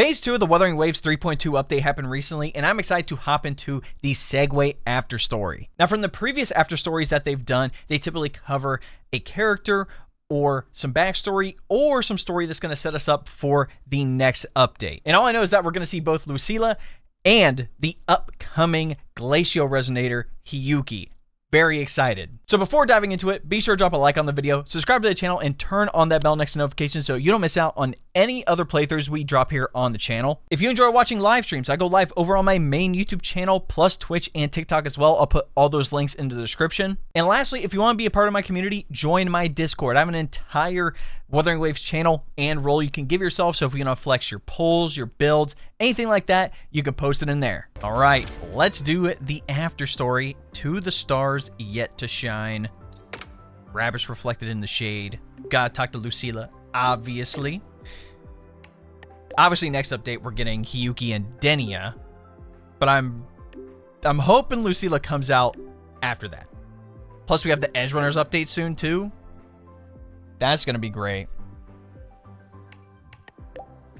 Phase 2 of the Wuthering Waves 3.2 update happened recently, and I'm excited to hop into the Segue after story. Now, from the previous after stories that they've done, they typically cover a character or some backstory or some story that's going to set us up for the next update. And all I know is that we're going to see both Lucilla and the upcoming Glacial Resonator Hiyuki. Very excited. So before diving into it, be sure to drop a like on the video, subscribe to the channel, and turn on that bell next to notifications so you don't miss out on any other playthroughs we drop here on the channel. If you enjoy watching live streams, I go live over on my main YouTube channel, plus Twitch and TikTok as well. I'll put all those links into the description. And lastly, if you want to be a part of my community, join my Discord. I have an entire Wuthering Waves channel and role you can give yourself, so if you want to flex your pulls, your builds, anything like that, you can post it in there. All right, let's do the after story, To the Stars Yet to Shine. Rabbits reflected in the shade. Gotta talk to Lucilla, obviously. Obviously, next update we're getting Hiyuki and Denia, but I'm hoping Lucilla comes out after that. Plus, we have the Edge Runners update soon too. That's gonna be great.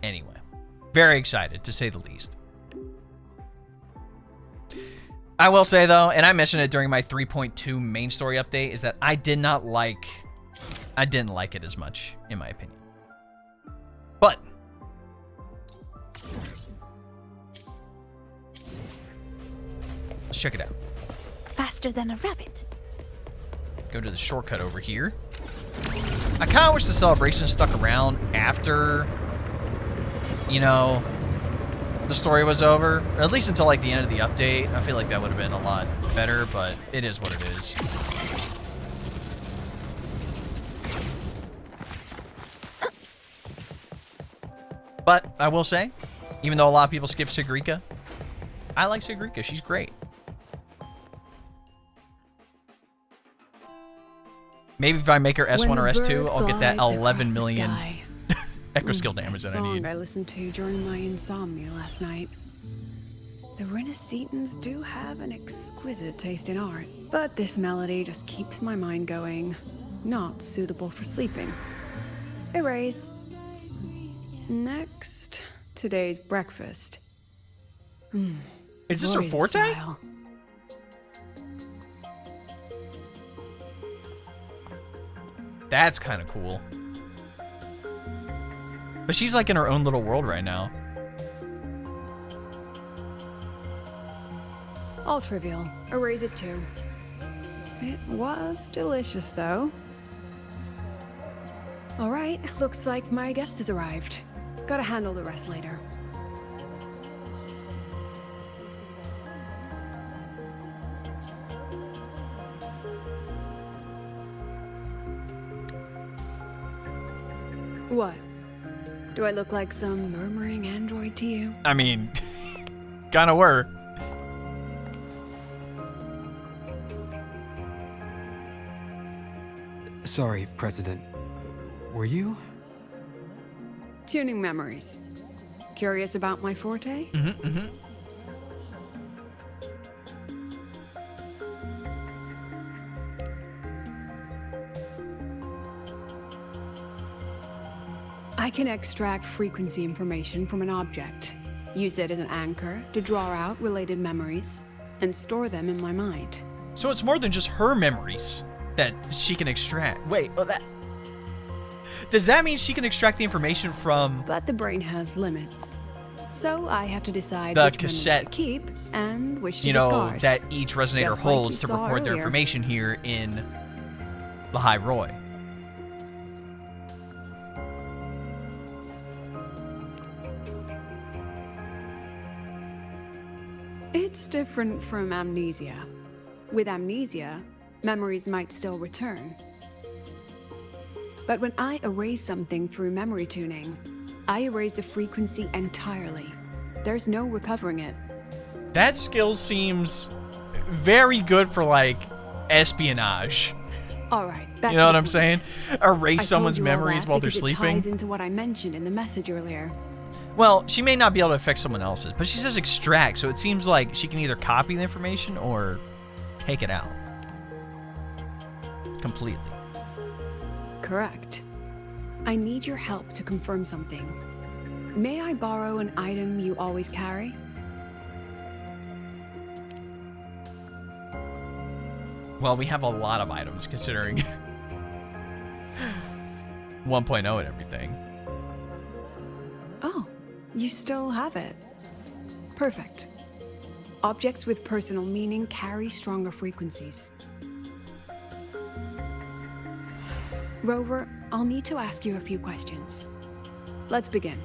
Anyway, very excited to say the least. I will say though, and I mentioned it during my 3.2 main story update, is that I didn't like it as much, in my opinion. But let's check it out. Faster than a rabbit. Go to the shortcut over here. I kind of wish the celebration stuck around after, you know, the story was over, or at least until like the end of the update. I feel like that would have been a lot better, but it is what it is. But I will say, even though a lot of people skip Segrika, I like Segrika. She's great. Maybe if I make her S1 or S2, I'll get that 11 million echo skill damage that I need. I listened to during my insomnia last night. The Renaissance do have an exquisite taste in art, but this melody just keeps my mind going. Not suitable for sleeping. Erase. Next, today's breakfast. Is this her forte? Style. That's kind of cool. But she's like in her own little world right now. All trivial. Erase it too. It was delicious though. All right, looks like my guest has arrived. Gotta handle the rest later. What? Do I look like some murmuring android to you? I mean, kinda were. Sorry, President. Were you? Tuning memories. Curious about my forte? I can extract frequency information from an object, use it as an anchor to draw out related memories, and store them in my mind. So it's more than just her memories that she can extract. Wait, well does that mean she can extract the information from But the brain has limits. So I have to decide the which cassette memories to keep and which to you know, discard. that each resonator Just like holds you to saw record their earlier. information here in the High Roy? It's different from amnesia. With amnesia, memories might still return. But when I erase something through memory tuning, I erase the frequency entirely. There's no recovering it. That skill seems very good for like espionage. All right, back You to know what the I'm point. saying? I Erase told someone's you all memories that while they're because it sleeping. ties into what I mentioned in the message earlier. Well, she may not be able to affect someone else's, but she says extract, so it seems like she can either copy the information or take it out completely. Correct. I need your help to confirm something. May I borrow an item you always carry? Well, we have a lot of items considering 1.0 and everything. Oh, you still have it. Perfect. Objects with personal meaning carry stronger frequencies. Rover, I'll need to ask you a few questions. Let's begin.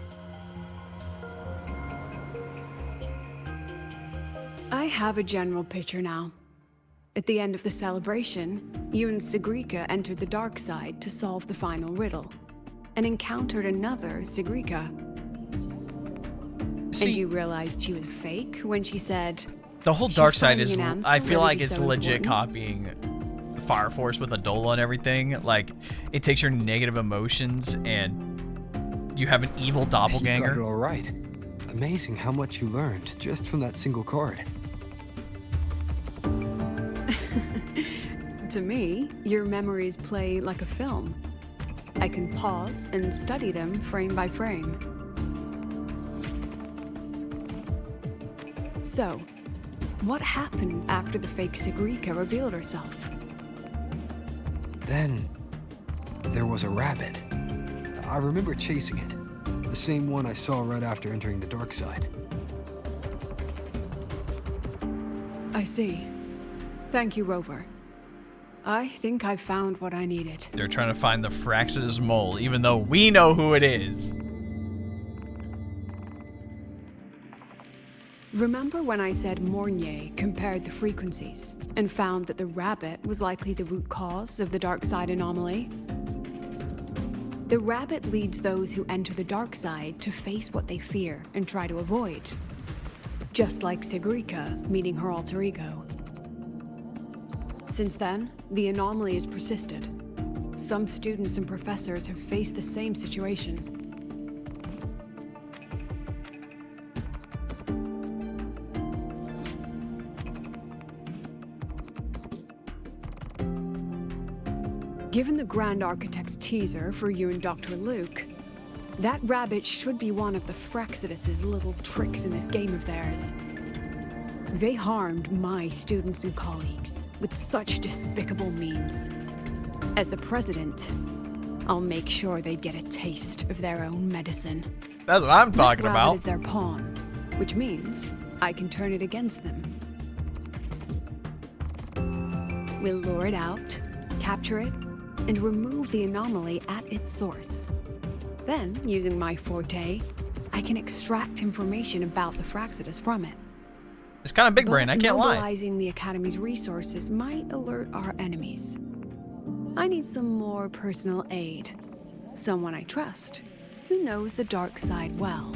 I have a general picture now. At the end of the celebration, you and Segrika entered the dark side to solve the final riddle, and encountered another Segrika. See, And you realized she was fake when she said, the whole "Should dark side finding is, an answer I feel really like be it's so legit important?" copying Fire Force with Adola and everything. Like, it takes your negative emotions and you have an evil You got it doppelganger. all right. Amazing how much you learned just from that single card. To me, your memories play like a film. I can pause and study them frame by frame. So, what happened after the fake Segrika revealed herself? Then, there was a rabbit. I remember chasing it. The same one I saw right after entering the dark side. I see. Thank you, Rover. I think I've found what I needed. They're trying to find the Fraxidus mole, even though we know who it is. Remember when I said Mornier compared the frequencies and found that the rabbit was likely the root cause of the dark side anomaly? The rabbit leads those who enter the dark side to face what they fear and try to avoid. Just like Segrika meeting her alter ego. Since then, the anomaly has persisted. Some students and professors have faced the same situation. Given the Grand Architect's teaser for you and Dr. Luke, that rabbit should be one of the Fraxidus' little tricks in this game of theirs. They harmed my students and colleagues with such despicable means. As the president, I'll make sure they get a taste of their own medicine. That's what I'm talking That rabbit about. is their pawn, which means I can turn it against them. We'll lure it out, capture it, and remove the anomaly at its source. Then, using my forte, I can extract information about the Fraxidus from it. It's kind of big brain, I But can't lie. mobilizing the Academy's resources might alert our enemies. I need some more personal aid. Someone I trust, who knows the dark side well.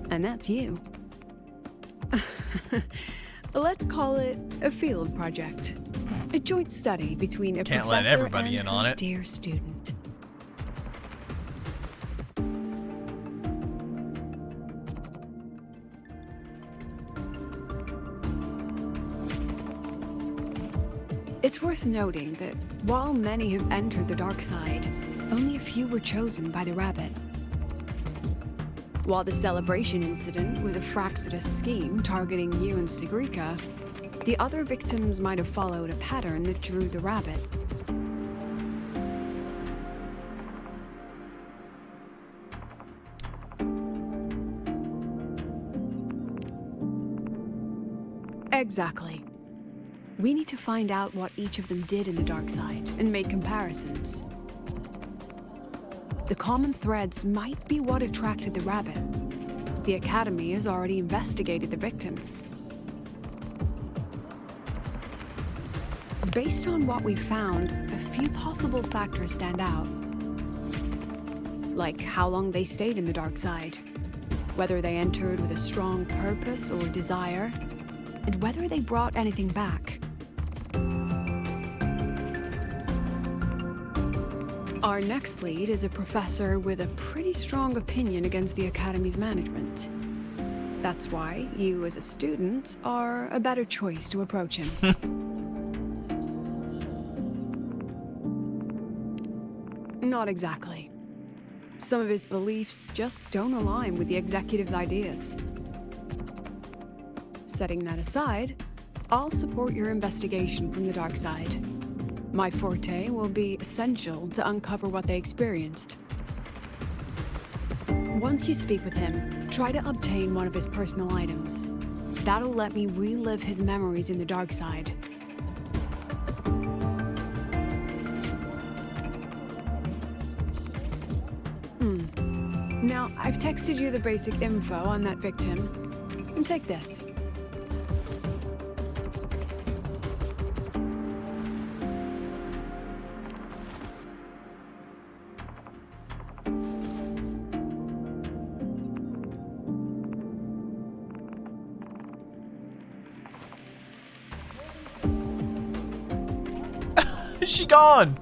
And that's you. Let's call it a field project. A joint study between a Can't professor let everybody and in on a it. dear student. It's worth noting that while many have entered the dark side, only a few were chosen by the rabbit. While the celebration incident was a Fraxidus scheme targeting you and Segrika, the other victims might have followed a pattern that drew the rabbit. Exactly. We need to find out what each of them did in the dark side and make comparisons. The common threads might be what attracted the rabbit. The Academy has already investigated the victims. Based on what we've found, a few possible factors stand out. Like how long they stayed in the dark side, whether they entered with a strong purpose or desire, and whether they brought anything back. Our next lead is a professor with a pretty strong opinion against the Academy's management. That's why you, as a student, are a better choice to approach him. Not exactly. Some of his beliefs just don't align with the executive's ideas. Setting that aside, I'll support your investigation from the dark side. My forte will be essential to uncover what they experienced. Once you speak with him, try to obtain one of his personal items. That'll let me relive his memories in the dark side. Now, I've texted you the basic info on that victim. And take this. Is she gone?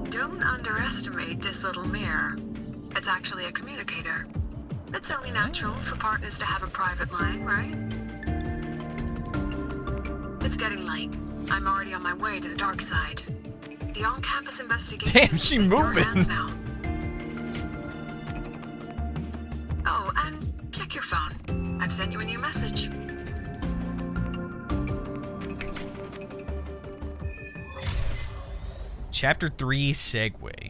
Don't underestimate this little mirror. It's actually a communicator. It's only natural for partners to have a private line, right? It's getting late. I'm already on my way to the dark side. The on-campus investigation Damn, she is in your moving. hands now. Oh, and check your phone. I've sent you a new message. Chapter 3, Segue.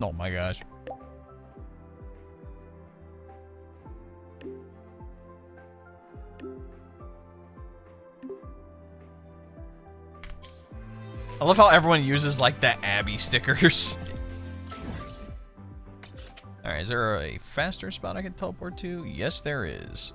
Oh my gosh. I love how everyone uses like the Abby stickers. Alright, is there a faster spot I can teleport to? Yes, there is.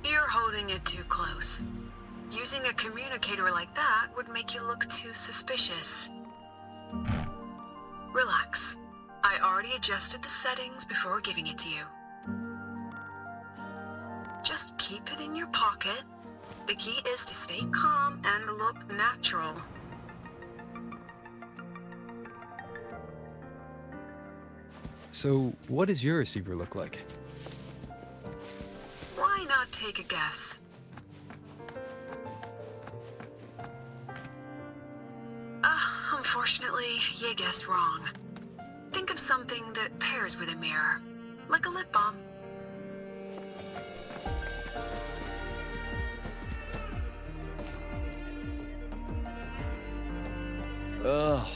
You're holding it too close. Using a communicator like that would make you look too suspicious. Relax. I already adjusted the settings before giving it to you. Just keep it in your pocket. The key is to stay calm and look natural. So, what does your receiver look like? Why not take a guess? Unfortunately, you guessed wrong. Think of something that pairs with a mirror, like a lip balm. Ugh,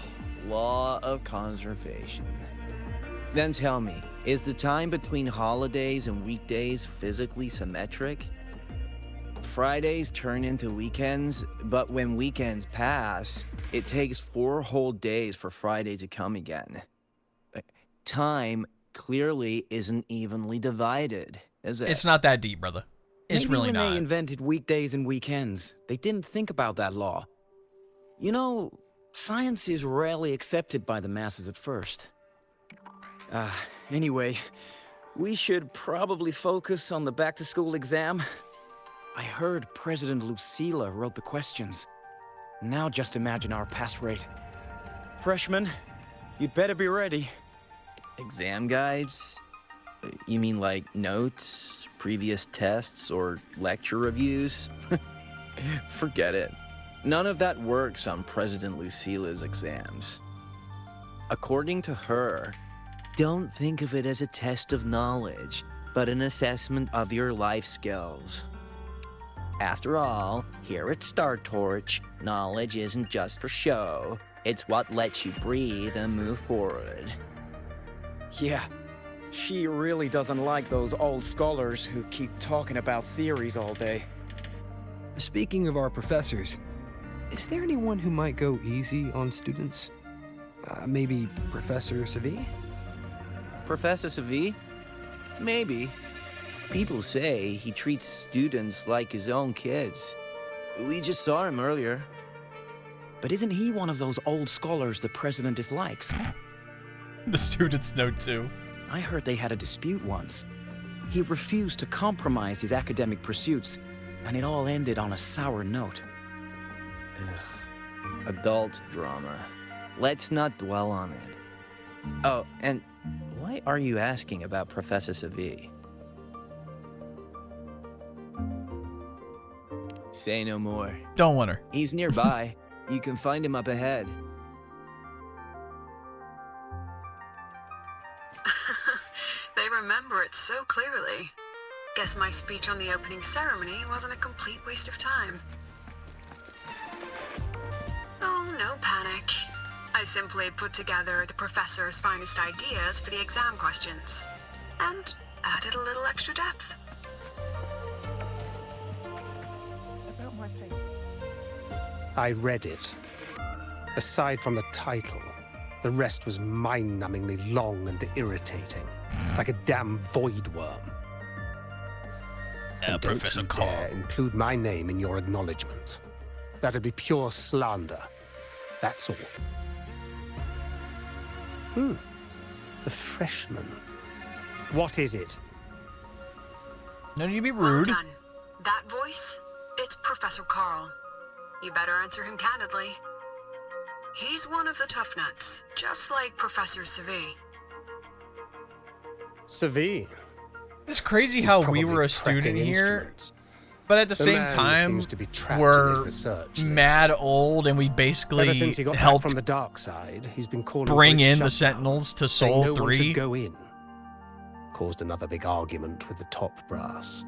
law of conservation. Then tell me, is the time between holidays and weekdays physically symmetric? Fridays turn into weekends, but when weekends pass, it takes 4 whole days for Friday to come again. Time clearly isn't evenly divided, is it? It's not that deep, brother. It's Maybe really when not. they invented weekdays and weekends, they didn't think about that law. You know, science is rarely accepted by the masses at first. Anyway, we should probably focus on the back-to-school exam. I heard President Lucilla wrote the questions. Now just imagine our pass rate. Freshmen, you'd better be ready. Exam guides? You mean like notes, previous tests, or lecture reviews? Forget it. None of that works on President Lucilla's exams. According to her, don't think of it as a test of knowledge, but an assessment of your life skills. After all, here at Star Torch, knowledge isn't just for show. It's what lets you breathe and move forward. Yeah, she really doesn't like those old scholars who keep talking about theories all day. Speaking of our professors, is there anyone who might go easy on students? Maybe Professor Segue? Professor Segue? Maybe. People say he treats students like his own kids. We just saw him earlier. But isn't he one of those old scholars the president dislikes? The students know too. I heard they had a dispute once. He refused to compromise his academic pursuits, and it all ended on a sour note. Ugh. Adult drama. Let's not dwell on it. Oh, and why are you asking about Professor Segue? Say no more. Don't want her. He's nearby. You can find him up ahead. They remember it so clearly. Guess my speech on the opening ceremony wasn't a complete waste of time. Oh, no panic. I simply put together the professor's finest ideas for the exam questions, and added a little extra depth. About my paper. I read it. Aside from the title, the rest was mind-numbingly long and irritating, like a damn void worm. And don't Professor you Carl. dare include my name in your acknowledgement. That'd be pure slander. That's all. The freshman. What is it? No need to be Well rude. done. That voice? It's Professor Carl. You better answer him candidly. He's one of the tough nuts, just like Professor Segue. Segue. It's crazy how we were a student here, but at the same time, seems to be trapped in we're his research. mad old, and we basically Ever since he got back helped from the dark side, he's been calling bring for it in the shut down, Sentinels to saying Soul no one should 3. go in. Caused another big argument with the top brass.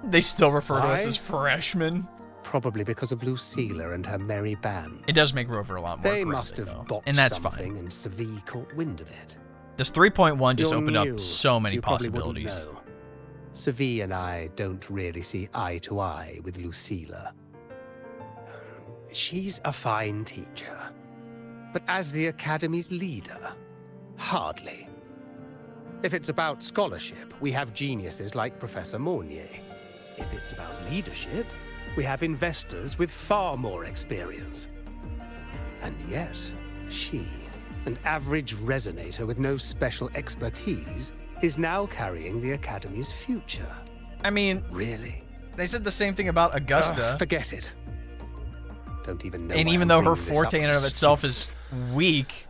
They still refer to us Why? as freshmen. Probably because of Lucilla and her merry band. It does make Rover a lot more They crazy, must have though. botched And that's something, fine. and Segue caught wind of it. This 3.1 just You're opened new, up so many you probably wouldn't possibilities. know. Segue and I don't really see eye to eye with Lucilla. She's a fine teacher. But as the Academy's leader, hardly. If it's about scholarship, we have geniuses like Professor Mornier. If it's about leadership, we have investors with far more experience. And yet, she, an average resonator with no special expertise, is now carrying the Academy's future. I mean, Really? they said the same thing about Augusta, Forget it. Don't even know. and why even I'm though her bringing this up forte in and this of itself stupid- is weak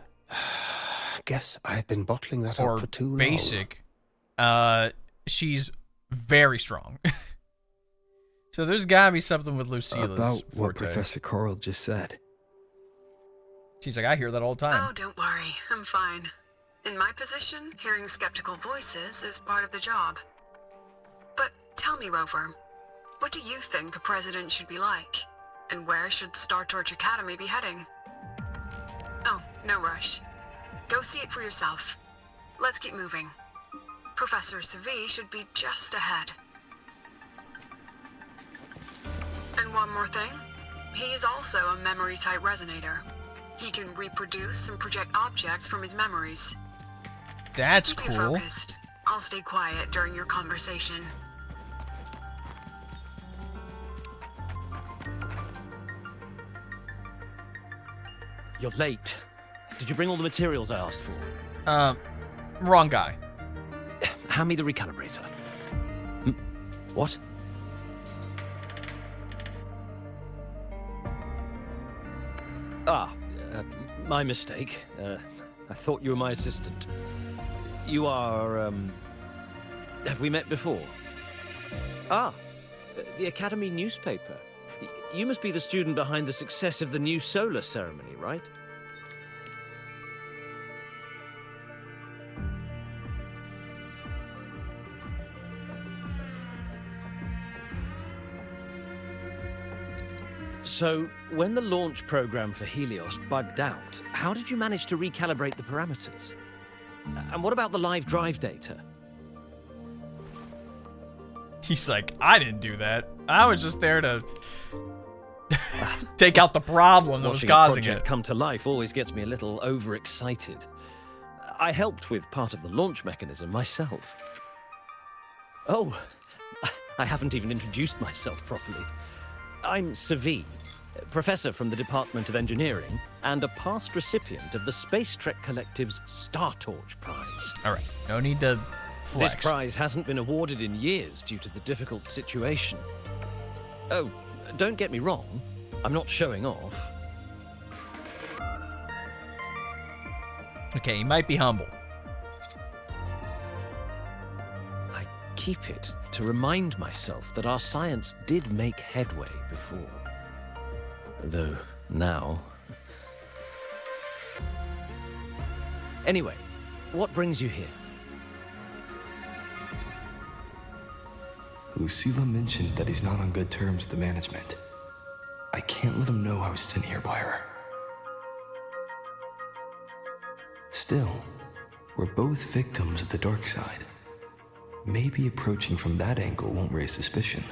Guess I've been bottling that or up for too long. basic, she's very strong. So there's gotta be something with Lucilla's About what forte. Professor Carl just said. She's like, I hear that all the time. Oh, don't worry. I'm fine. In my position, hearing skeptical voices is part of the job. But tell me, Rover, what do you think a president should be like? And where should Star Torch Academy be heading? Oh, no rush. Go see it for yourself. Let's keep moving. Professor Segue should be just ahead. And one more thing. He is also a memory-type resonator. He can reproduce and project objects from his memories. That's To keep you cool. focused, I'll stay quiet during your conversation. You're late. Did you bring all the materials I asked for? Wrong guy. Hand me the recalibrator. What? My mistake. I thought you were my assistant. You are, have we met before? The Academy newspaper. You must be the student behind the success of the new solar ceremony, right? So, when the launch program for Helios bugged out, how did you manage to recalibrate the parameters? And what about the live drive data? He's like, I didn't do that. I was just there to take out the problem that was Watching a causing project it. come to life always gets me a little overexcited. I helped with part of the launch mechanism myself. Oh, I haven't even introduced myself properly. I'm Segue, professor from the Department of Engineering and a past recipient of the Space Trek Collective's Star Torch Prize. All right, no need to flex. This prize hasn't been awarded in years due to the difficult situation. Oh, don't get me wrong, I'm not showing off. Okay, he might be humble. I keep it to remind myself that our science did make headway before. Though now... Anyway, what brings you here? Lucilla mentioned that he's not on good terms with the management. I can't let him know I was sent here by her. Still, we're both victims of the dark side. Maybe approaching from that angle won't raise suspicion.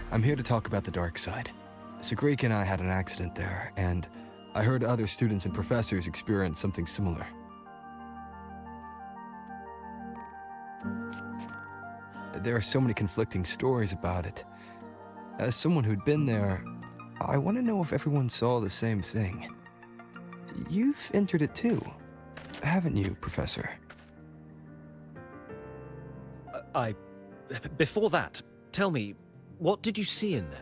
I'm here to talk about the dark side. Segue and I had an accident there, and I heard other students and professors experience something similar. There are so many conflicting stories about it. As someone who'd been there, I want to know if everyone saw the same thing. You've entered it too, haven't you, Professor? Before that, tell me, what did you see in there?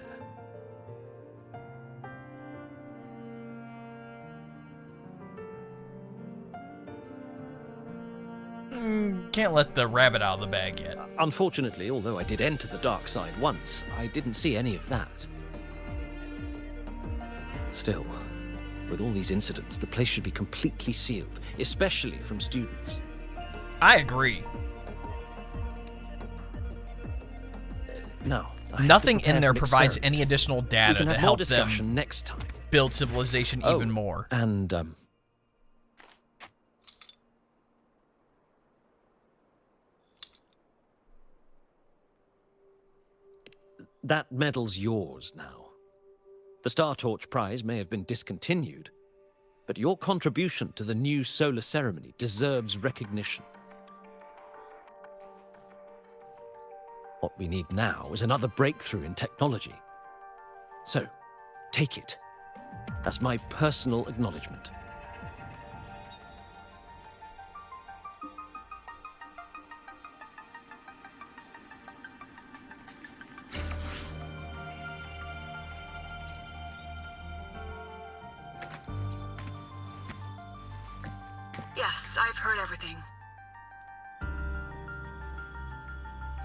Can't let the rabbit out of the bag yet. Unfortunately, although I did enter the dark side once, I didn't see any of that. Still, with all these incidents, the place should be completely sealed, especially from students. I agree. No. Nothing in there provides any additional data that helps them next time. Build civilization even more. And, that medal's yours now. The Star Torch Prize may have been discontinued, but your contribution to the new solar ceremony deserves recognition. What we need now is another breakthrough in technology. So, take it as my personal acknowledgement. Yes, I've heard everything.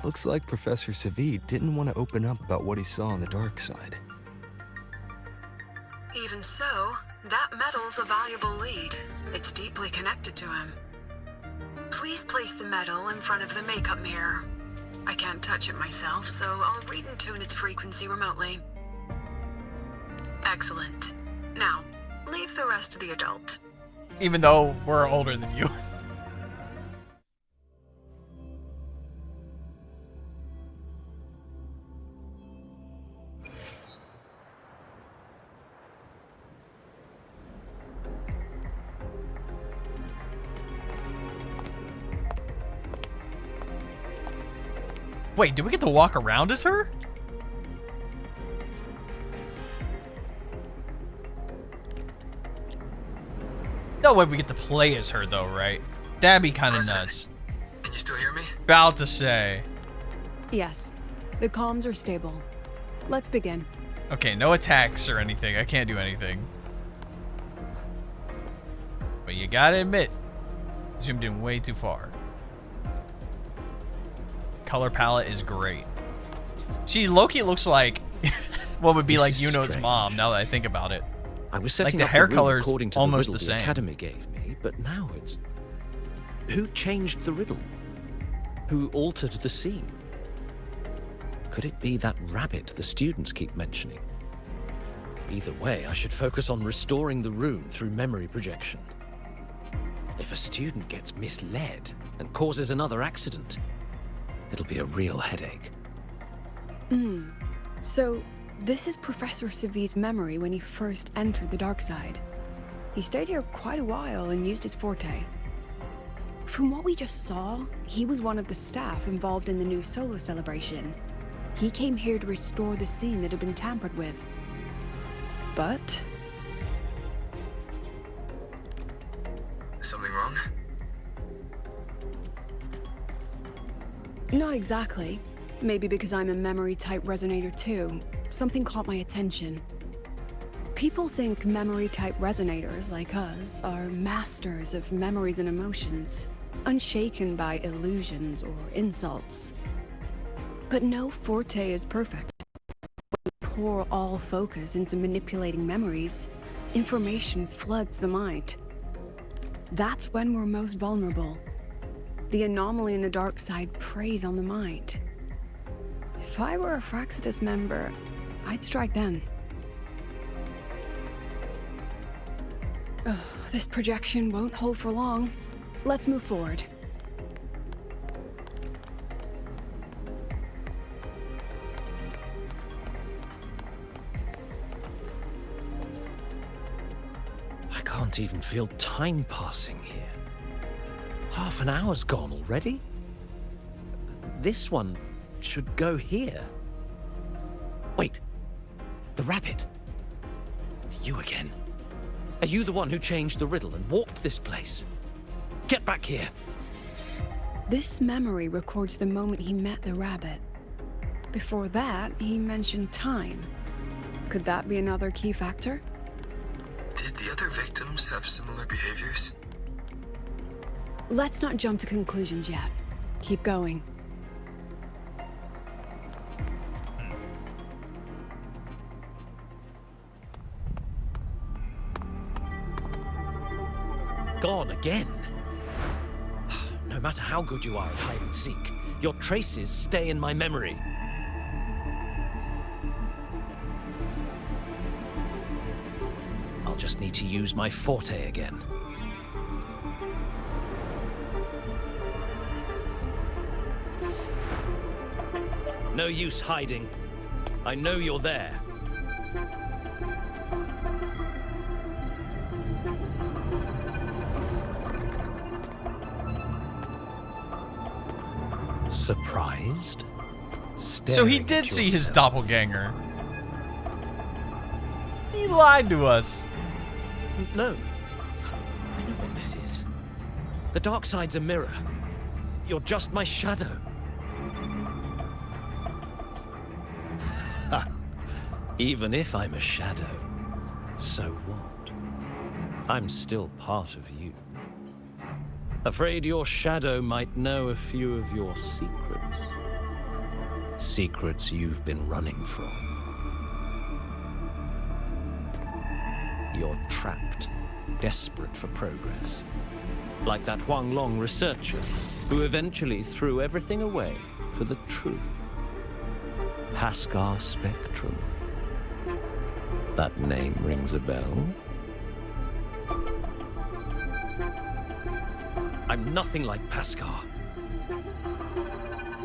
Looks like Professor Segue didn't want to open up about what he saw on the dark side. Even so, that medal's a valuable lead. It's deeply connected to him. Please place the medal in front of the makeup mirror. I can't touch it myself, so I'll read and tune its frequency remotely. Excellent. Now, leave the rest to the adult. Even though we're older than you. Wait, do we get to walk around as her? No way we get to play as her though, right? That'd be kind of nuts. Can you still hear me? About to say. Yes, the comms are stable. Let's begin. Okay, no attacks or anything. I can't do anything. But you gotta admit, zoomed in way too far. Color palette is great. She Loki looks like what would be like Yuno's mom. Now that I think about it, I was setting like the up hair the color room is almost the the same. Academy gave me, but now it's who changed the riddle? Who altered the scene? Could it be that rabbit the students keep mentioning? Either way, I should focus on restoring the room through memory projection. If a student gets misled and causes another accident, it'll be a real headache. So, this is Professor Seve's memory when he first entered the dark side. He stayed here quite a while and used his forte. From what we just saw, he was one of the staff involved in the new solo celebration. He came here to restore the scene that had been tampered with. But... Something wrong? not exactly. Maybe because I'm a memory-type resonator too. Something caught my attention. People think memory-type resonators like us are masters of memories and emotions, unshaken by illusions or insults. But no forte is perfect. When we pour all focus into manipulating memories, information floods the mind. That's when we're most vulnerable. The anomaly in the dark side preys on the mind. If I were a Fraxidus member, I'd strike then. Ugh, this projection won't hold for long. Let's move forward. I can't even feel time passing here. Half an hour's gone already? This one should go here. Wait, the rabbit. You again. Are you the one who changed the riddle and warped this place? Get back here. This memory records the moment he met the rabbit. Before that, he mentioned time. Could that be another key factor? Did the other victims have similar behaviors? Let's not jump to conclusions yet. Keep going. Gone again? No matter how good you are at hide and seek, your traces stay in my memory. I'll just need to use my forte again. No use hiding. I know you're there. Surprised? So he Staring did at see his yourself. doppelganger. He lied to us. No. I know what this is. The dark side's a mirror. You're just my shadow. Ha. Even if I'm a shadow, so what? I'm still part of you. Afraid your shadow might know a few of your secrets. Secrets you've been running from. You're trapped, desperate for progress. Like that Huang Long researcher who eventually threw everything away for the truth. Haskar Spectrum. That name rings a bell? I'm nothing like Paskar.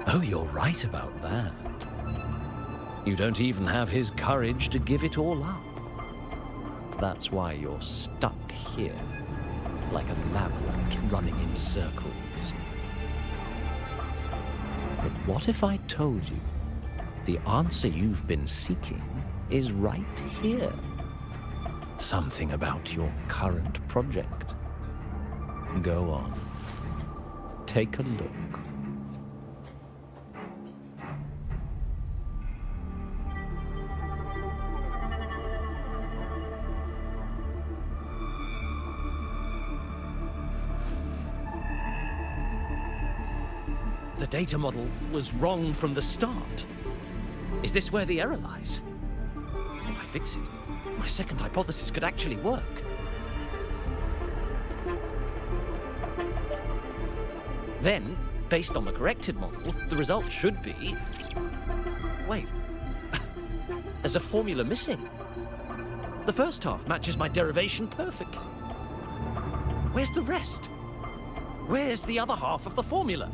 Oh, you're right about that. You don't even have his courage to give it all up. That's why you're stuck here, like a lab rat running in circles. But what if I told you the answer you've been seeking is right here? Something about your current project. Go on. Take a look. The data model was wrong from the start. Is this where the error lies? If I fix it, my second hypothesis could actually work. Then, based on the corrected model, the result should be... Wait. There's a formula missing. The first half matches my derivation perfectly. Where's the rest? Where's the other half of the formula?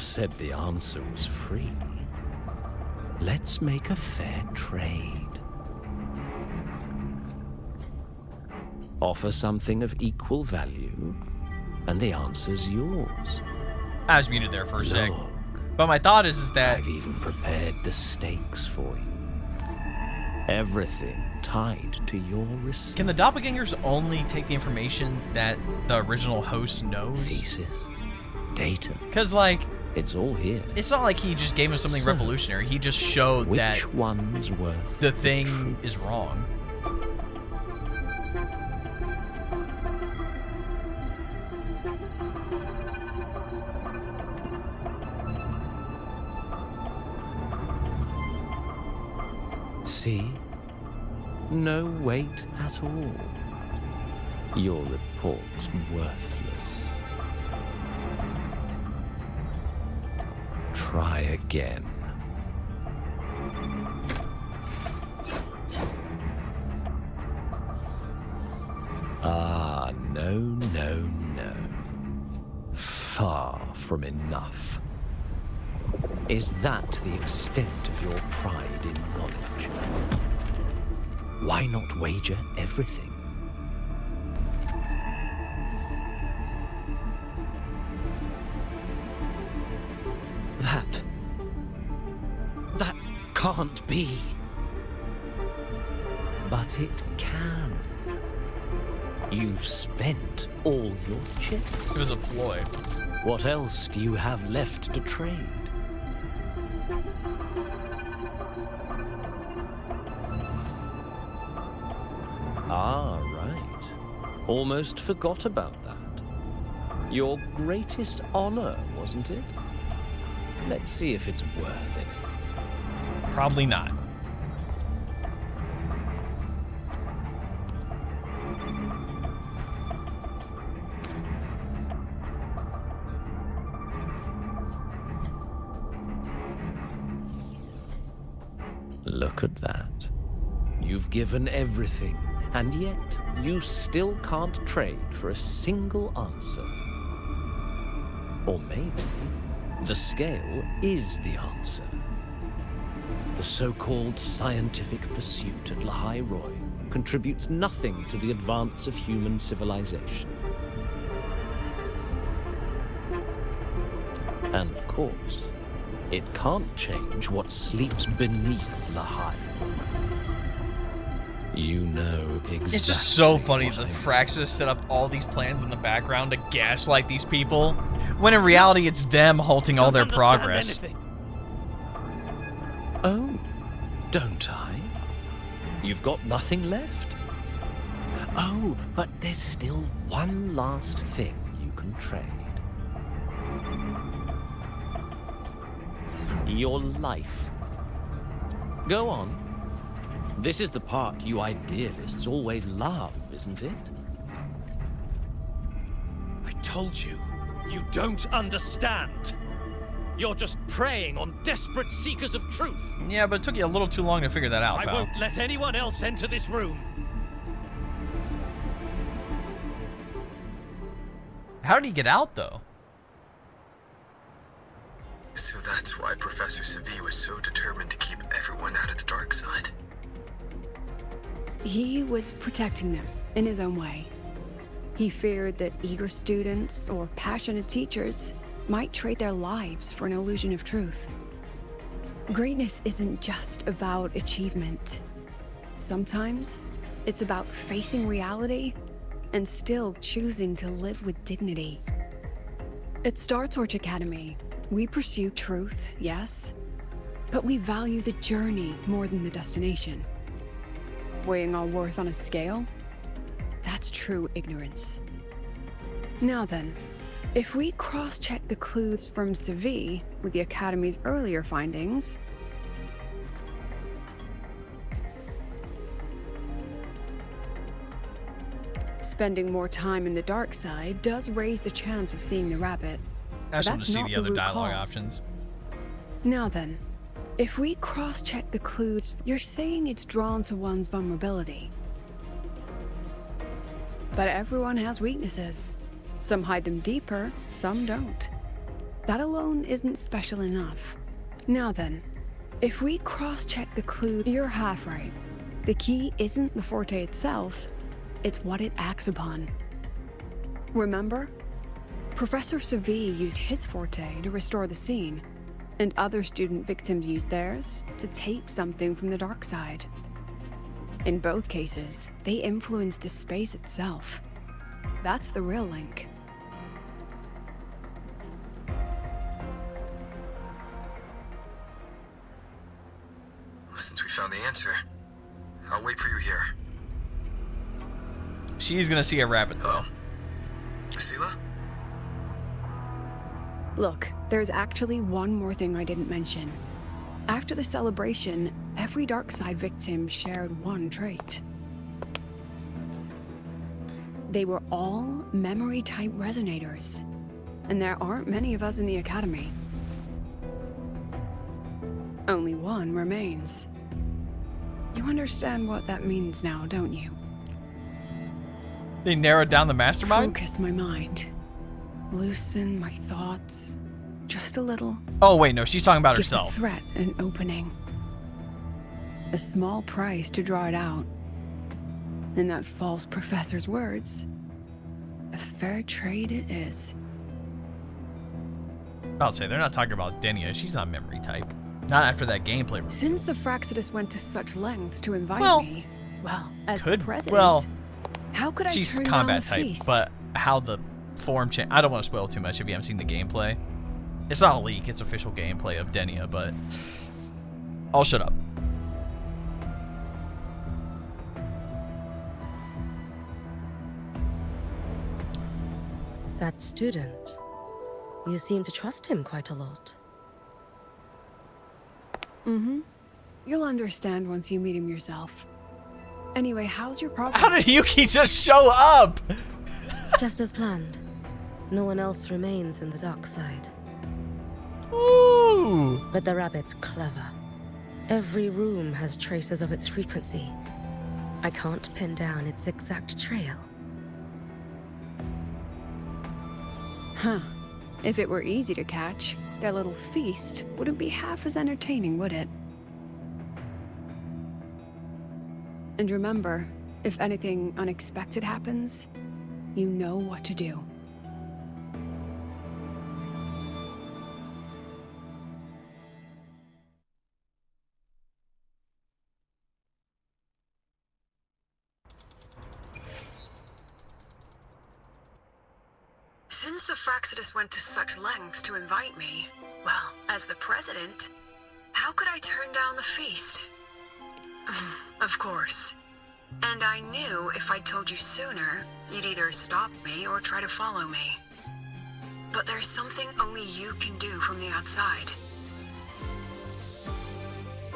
just said the answer was free. Let's make a fair trade. Offer something of equal value, and the answer's yours. I was muted there for a sec. Look, But my thought is that I've even prepared the stakes for you. Everything tied to your receipt. can the doppelgangers only take the information that the original host knows? Thesis, data, Because, like, it's all here. it's not like he just gave him something So, revolutionary. He just showed Which that one's worth the the thing truth? is wrong. See? No weight at all. Your report's worthless. Try again. Ah, no, no, no. Far from enough. Is that the extent of your pride in knowledge? Why not wager everything? That can't be. But it can. You've spent all your chips. It was a ploy. What else do you have left to trade? Ah, right. Almost forgot about that. Your greatest honor, wasn't it? Let's see if it's worth anything. Probably not. Look at that. You've given everything, and yet you still can't trade for a single answer. Or maybe the scale is the answer. The so-called scientific pursuit at Lahai Roy contributes nothing to the advance of human civilization. And of course, it can't change what sleeps beneath Lahai. You know exactly. It's just so funny what that I mean. Fraxis set up all these plans in the background to gaslight these people, when in reality it's them halting all their progress. Oh, don't I? You've got nothing left? Oh, but there's still one last thing you can trade. Your life. Go on. This is the part you idealists always love, isn't it? I told you, you don't understand. You're just preying on desperate seekers of truth. Yeah, but it took you a little too long to figure that out, I pal. won't let anyone else enter this room. How did he get out, though? So that's why Professor Segue was so determined to keep everyone out of the dark side. He was protecting them in his own way. He feared that eager students or passionate teachers might trade their lives for an illusion of truth. Greatness isn't just about achievement. Sometimes it's about facing reality and still choosing to live with dignity. At Star Torch Academy, we pursue truth, yes, but we value the journey more than the destination. Weighing our worth on a scale? That's true ignorance. Now then, if we cross-check the clues from Segue with the Academy's earlier findings, spending more time in the dark side does raise the chance of seeing the rabbit. I just But want to that's see not the the other root dialogue cause. options. Now then, if we cross-check the clues, you're saying it's drawn to one's vulnerability. But everyone has weaknesses. Some hide them deeper, some don't. that alone isn't special enough. Now then, if we cross-check the clue, you're half right. The key isn't the forte itself, it's what it acts upon. Remember? Professor Segue used his forte to restore the scene, and other student victims used theirs to take something from the dark side. In both cases, they influenced the space itself. That's the real link. Since we found the answer, I'll wait for you here. She's gonna see a rabbit, though. Lucilla? Look, there's actually one more thing I didn't mention. After the celebration, every Darkside victim shared one trait. They were all memory-type resonators, and there aren't many of us in the Academy. Only one remains. You understand what that means now, don't you? They narrowed down the mastermind? Focus my mind. Loosen my thoughts. Just a little. Oh, wait, no, she's talking about Give herself. the threat an opening. A small price to draw it out. In that false professor's words, a fair trade it is. I'll say, they're not talking about Denia. She's not memory type. Not after that gameplay review. Since the Fraxidus went to such lengths to invite me, as the president, how could I she's turn combat down the type, feast? but how the form change. I don't want to spoil too much if you haven't seen the gameplay. It's not a leak, it's official gameplay of Denia, but I'll shut up. That student. You seem to trust him quite a lot. Mm-hmm. You'll understand once you meet him yourself. Anyway, how's your progress? How did Hiyuki just show up? Just as planned. No one else remains in the dark side. Ooh. But the rabbit's clever. Every room has traces of its frequency. I can't pin down its exact trail. Huh. If it were easy to catch, their little feast wouldn't be half as entertaining, would it? And remember, if anything unexpected happens, you know what to do. Since the Fraxidus went to such lengths to invite me, as the president, how could I turn down the feast? Of course. And I knew if I'd told you sooner, you'd either stop me or try to follow me. But there's something only you can do from the outside.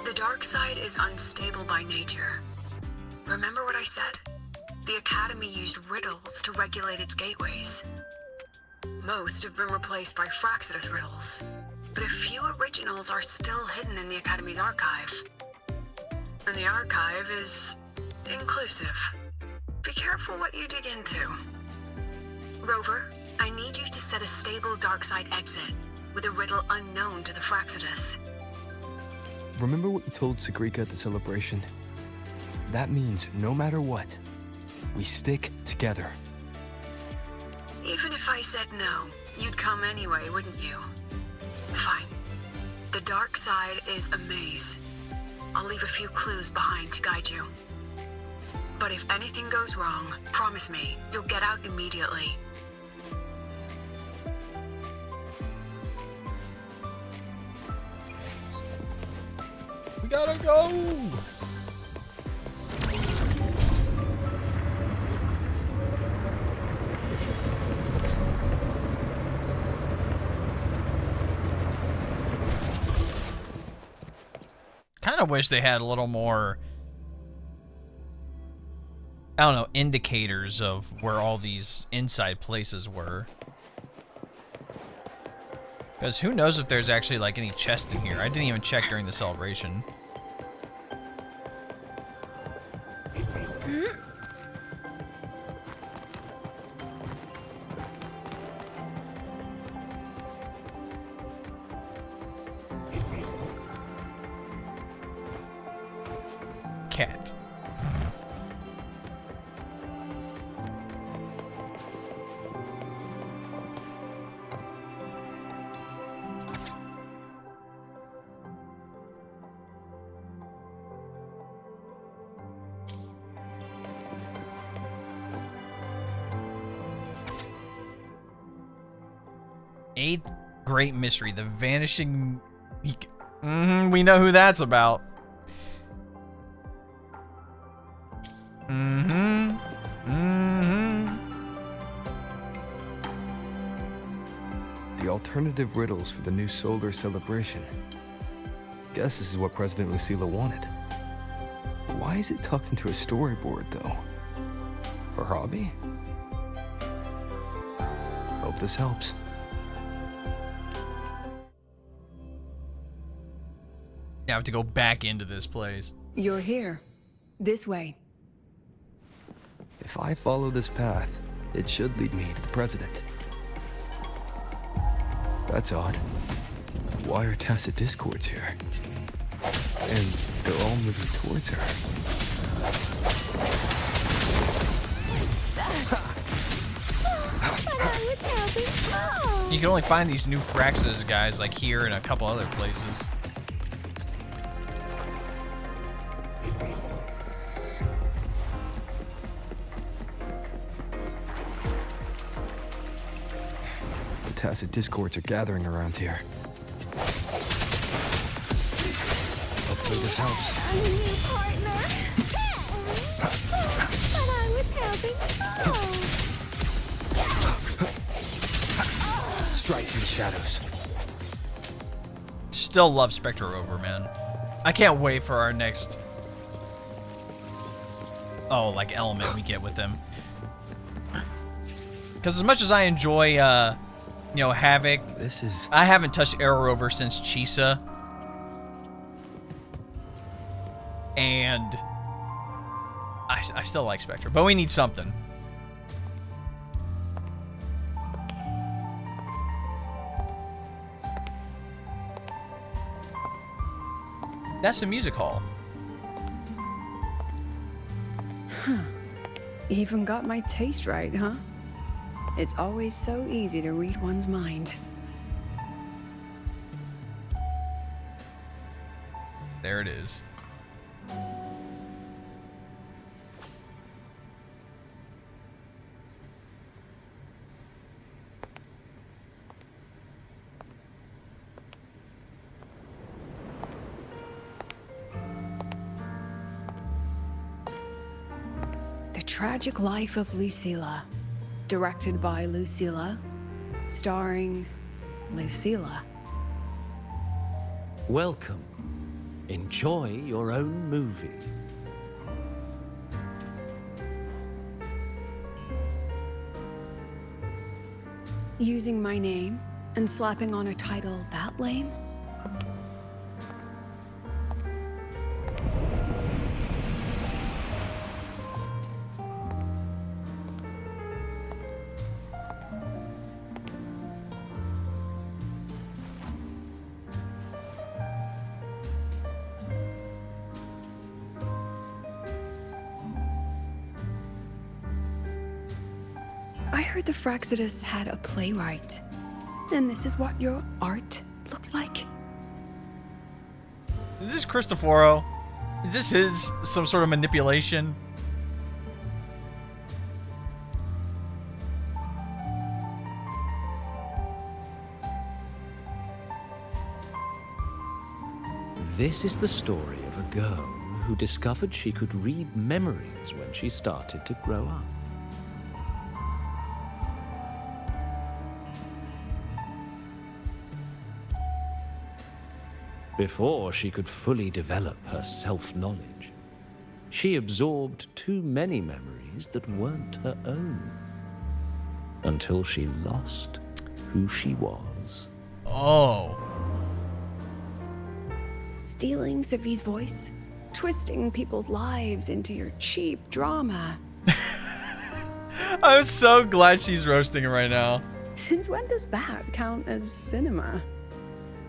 The dark side is unstable by nature. Remember what I said? The Academy used riddles to regulate its gateways. Most have been replaced by Fraxidus riddles, but a few originals are still hidden in the Academy's archive. And the archive is inclusive. Be careful what you dig into. Rover, I need you to set a stable darkside exit with a riddle unknown to the Fraxidus. Remember what you told Segue at the celebration? That means no matter what, we stick together. Even if I said no, you'd come anyway, wouldn't you? Fine. The dark side is a maze. I'll leave a few clues behind to guide you. But if anything goes wrong, promise me, you'll get out immediately. We gotta go! Kind of wish they had a little more, I don't know, indicators of where all these inside places were. Because who knows if there's actually like any chests in here. I didn't even check during the celebration. cat. Eighth great mystery, the vanishing. We know who that's about. The alternative riddles for the new solar celebration. Guess this is what President Lucilla wanted. Why is it tucked into a storyboard, though? Her hobby? Hope this helps. I have to go back into this place. You're here. This way. If I follow this path, it should lead me to the president. That's odd. Why are tacit discords here? And they're all moving towards her. You can only find these new Fraxes guys like here and a couple other places. The tacit discords are gathering around here. Hopefully this helps. I'm a new partner. But I was having fun. Strike through the shadows. Still love Spectre over, man. I can't wait for our next element we get with them. Because as much as I enjoy Havoc, I haven't touched Arrow Rover since Chisa. And I still like Spectre, but we need something. That's the music hall. Huh. Even got my taste right, huh? It's always so easy to read one's mind. There it is. The Tragic Life of Lucilla. Directed by Lucilla. Starring Lucilla. Welcome. Enjoy your own movie. Using my name and slapping on a title that lame? I heard the Fraxidus had a playwright. And this is what your art looks like? Is this Cristoforo? Is this his some sort of manipulation? This is the story of a girl who discovered she could read memories when she started to grow up. Before she could fully develop her self-knowledge, she absorbed too many memories that weren't her own, until she lost who she was. Oh. Stealing Sophie's voice? Twisting people's lives into your cheap drama. I'm so glad she's roasting him right now. Since when does that count as cinema?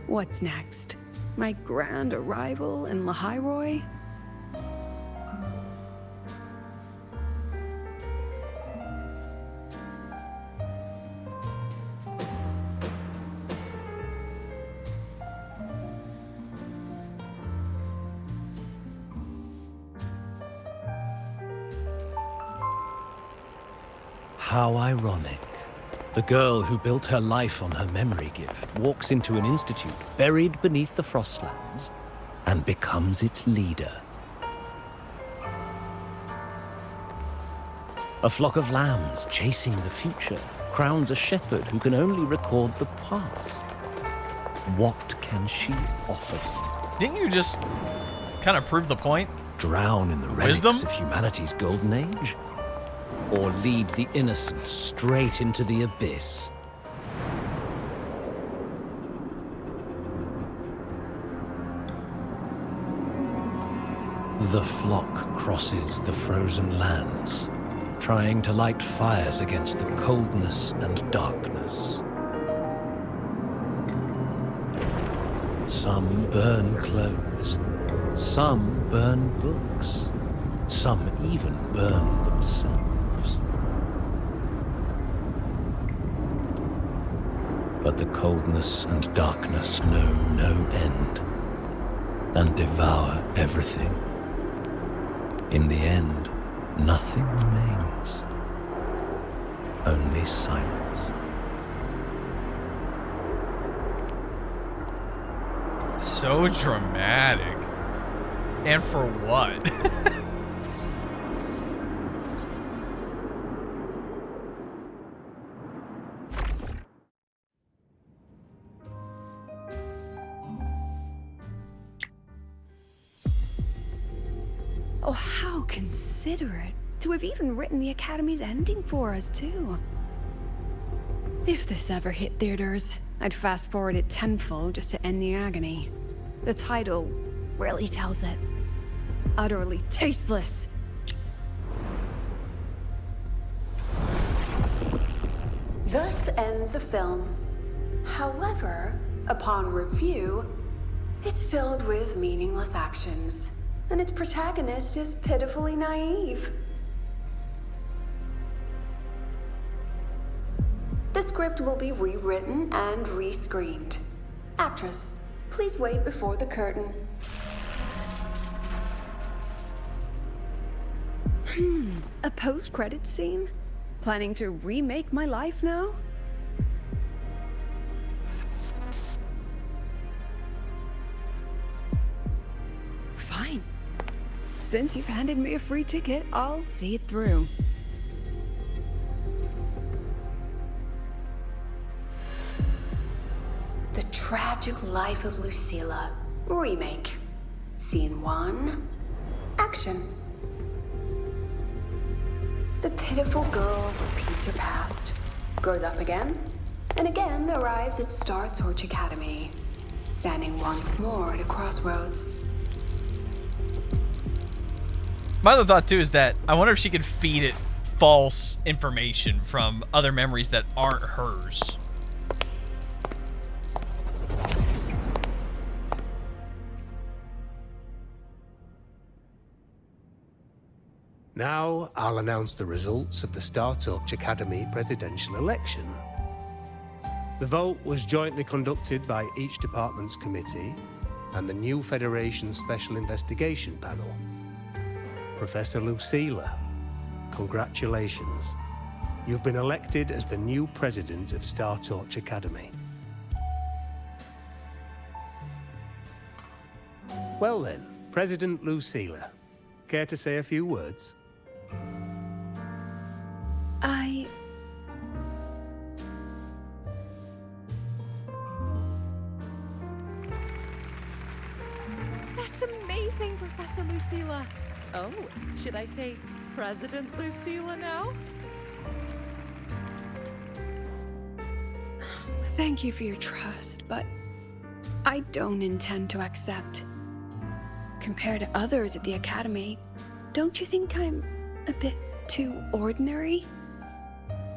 What's next? My grand arrival in Lahiroy? How ironic. The girl who built her life on her memory gift walks into an institute buried beneath the Frostlands and becomes its leader. A flock of lambs chasing the future crowns a shepherd who can only record the past. What can she offer them? Didn't you just kind of prove the point? Drown in the relics Wisdom? of humanity's golden age? Or lead the innocent straight into the abyss? The flock crosses the frozen lands, trying to light fires against the coldness and darkness. Some burn clothes, some burn books, some even burn themselves. But the coldness and darkness know no end and devour everything. In the end, nothing remains, only silence. So dramatic. And for what? Oh, how considerate to have even written the Academy's ending for us, too. If this ever hit theaters, I'd fast forward it tenfold just to end the agony. The title really tells it. Utterly tasteless. Thus ends the film. However, upon review, it's filled with meaningless actions, and its protagonist is pitifully naive. The script will be rewritten and rescreened. Actress, please wait before the curtain. A post-credits scene? Planning to remake my life now? Fine. Since you've handed me a free ticket, I'll see it through. The Tragic Life of Lucilla. Remake. Scene 1. Action. The pitiful girl repeats her past, grows up again, and again arrives at Star Torch Academy, standing once more at a crossroads. My other thought, too, is that I wonder if she could feed it false information from other memories that aren't hers. Now, I'll announce the results of the Star Torch Academy presidential election. The vote was jointly conducted by each department's committee and the new Federation's Special Investigation Panel. Professor Lucilla, congratulations. You've been elected as the new president of Star Torch Academy. Well then, President Lucilla, care to say a few words? That's amazing, Professor Lucilla. Oh, should I say President Lucilla now? Thank you for your trust, but I don't intend to accept. Compared to others at the Academy, don't you think I'm a bit too ordinary?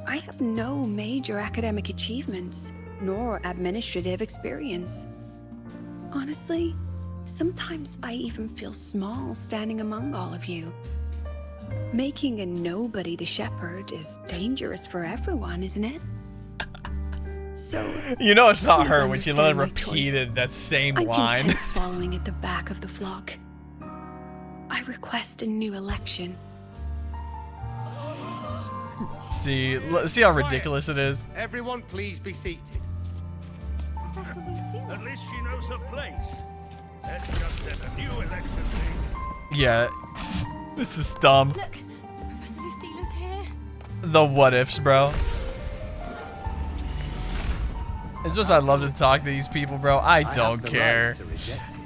I have no major academic achievements, nor administrative experience. Honestly, sometimes I even feel small standing among all of you. Making a nobody the shepherd is dangerous for everyone, isn't it? So, you know it's not her please when she understand my repeated choice. that same I'm line. content following at the back of the flock. I request a new election. See how ridiculous it is. Everyone, please be seated. Professor Lucilla. At least she knows her place. Let's just set a new election date. Yeah, this is dumb. Look, Professor Lucilla's here. The what ifs, bro. It's just I love to talk to these people, bro. I don't care.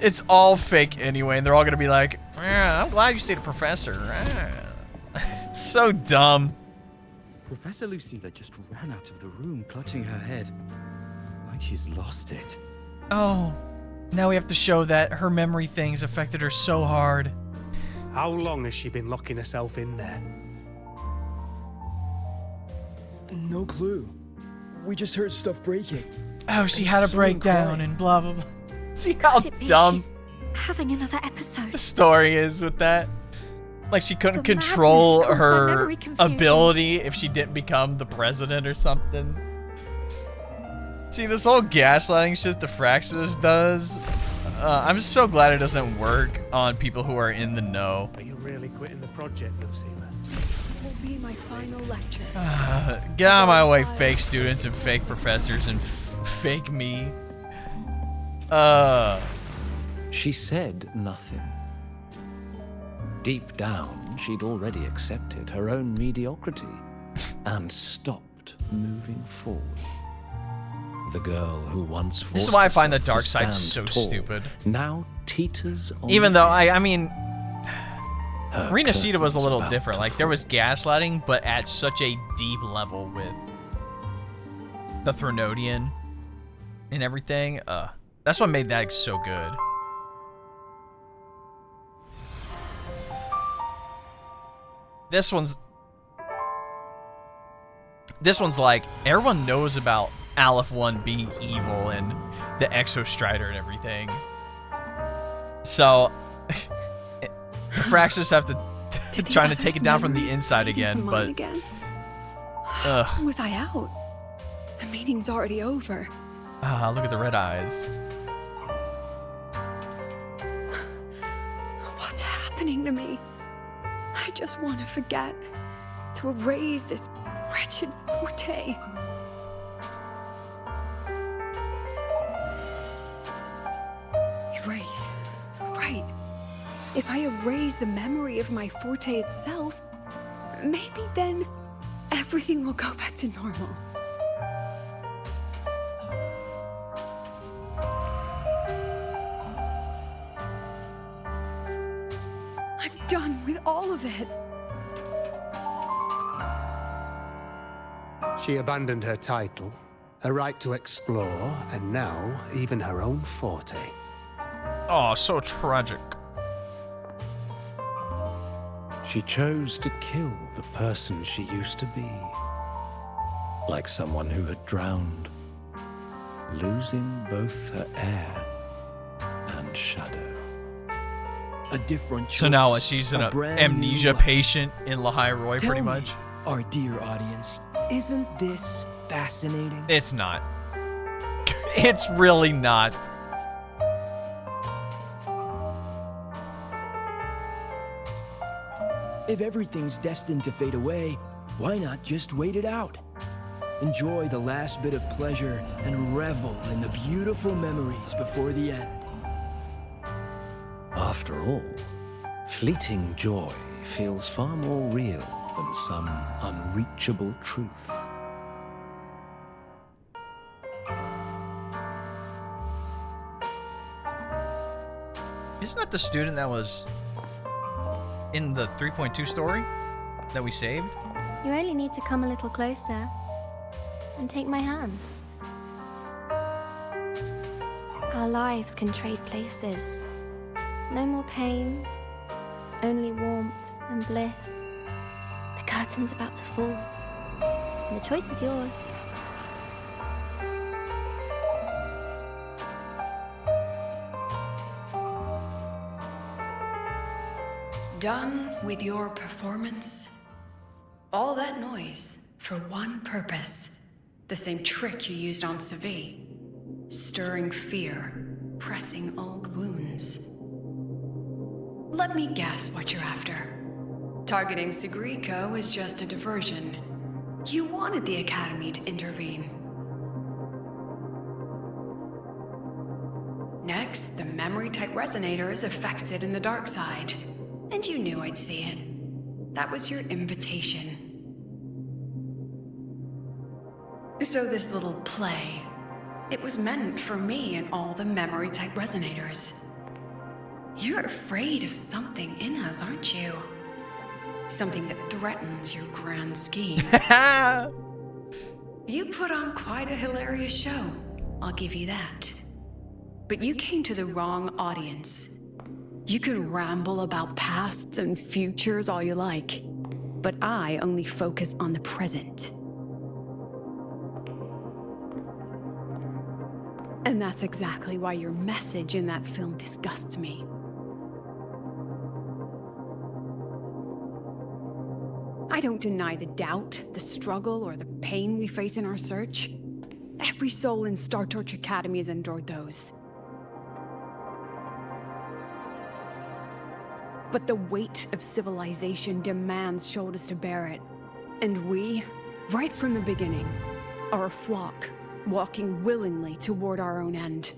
It's all fake anyway, and they're all gonna be like, I'm glad you stayed a professor. It's so dumb. Professor Lucilla just ran out of the room, clutching her head. Like she's lost it. Oh, now we have to show that her memory things affected her so hard. How long has she been locking herself in there? No clue. We just heard stuff breaking. Oh, she had a breakdown and blah, blah, blah. See how dumb Having another episode. the story is with that? Like she couldn't control her ability if she didn't become the president or something. See, this whole gaslighting shit the Fraxis does, I'm so glad it doesn't work on people who are in the know. Are you really quitting the project, Lucilla? Will be my final lecture. Get out of my way, fake students and fake professors and fake me. She said nothing. Deep down, she'd already accepted her own mediocrity and stopped moving forward. The girl who once forced This is why I find the herself dark to side stand so tall stupid. Now teeters on Even the though edge. I mean, Her Rinascita was a curtain's little about different. to Like there was fall. gaslighting, but at such a deep level with the Threnodian and everything. That's what made that so good. This one's like everyone knows about Aleph 1 being evil and the Exostrider and everything. So the Fraxis have to Did the trying to take others' it down from the memories inside bleed into again, mine but again? ugh. Was I out? The meeting's already over. Look at the red eyes. What's happening to me? I just want to forget, to erase this wretched forte. Erase. Right. If I erase the memory of my forte itself, maybe then everything will go back to normal. I'm done with all of it. She abandoned her title, her right to explore, and now even her own forte. Oh, so tragic. She chose to kill the person she used to be. Like someone who had drowned, losing both her air and shadow. A different choice. So now what, she's an a brand amnesia new patient in Lahai Roy, Tell pretty me, much. Our dear audience, isn't this fascinating? It's not. It's really not. If everything's destined to fade away, why not just wait it out? Enjoy the last bit of pleasure and revel in the beautiful memories before the end. After all, fleeting joy feels far more real than some unreachable truth. Isn't that the student that was in the 3.2 story that we saved? You only need to come a little closer and take my hand. Our lives can trade places. No more pain, only warmth and bliss. The curtain's about to fall, and the choice is yours. Done with your performance? All that noise for one purpose. The same trick you used on Segue. Stirring fear, pressing old wounds. Let me guess what you're after. Targeting Segriko is just a diversion. You wanted the Academy to intervene. Next, the memory-type resonator is affected in the dark side. And you knew I'd see it. That was your invitation. So this little play, it was meant for me and all the memory-type resonators. You're afraid of something in us, aren't you? Something that threatens your grand scheme. You put on quite a hilarious show, I'll give you that. But you came to the wrong audience. You can ramble about pasts and futures all you like, but I only focus on the present. And that's exactly why your message in that film disgusts me. I don't deny the doubt, the struggle, or the pain we face in our search. Every soul in Star Torch Academy has endured those. But the weight of civilization demands shoulders to bear it. And we, right from the beginning, are a flock, walking willingly toward our own end.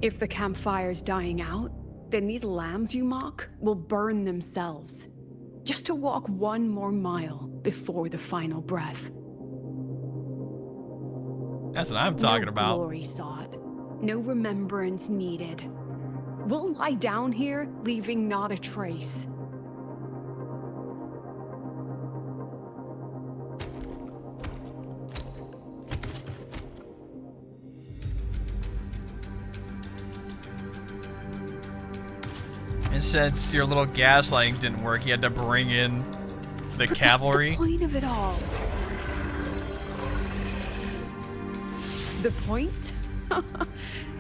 If the campfire's dying out, then these lambs you mock will burn themselves, just to walk one more mile before the final breath. That's what I'm talking about. No glory sought, no remembrance needed. We'll lie down here, leaving not a trace. And since your little gaslighting didn't work, you had to bring in the cavalry. What's the point of it all? The point?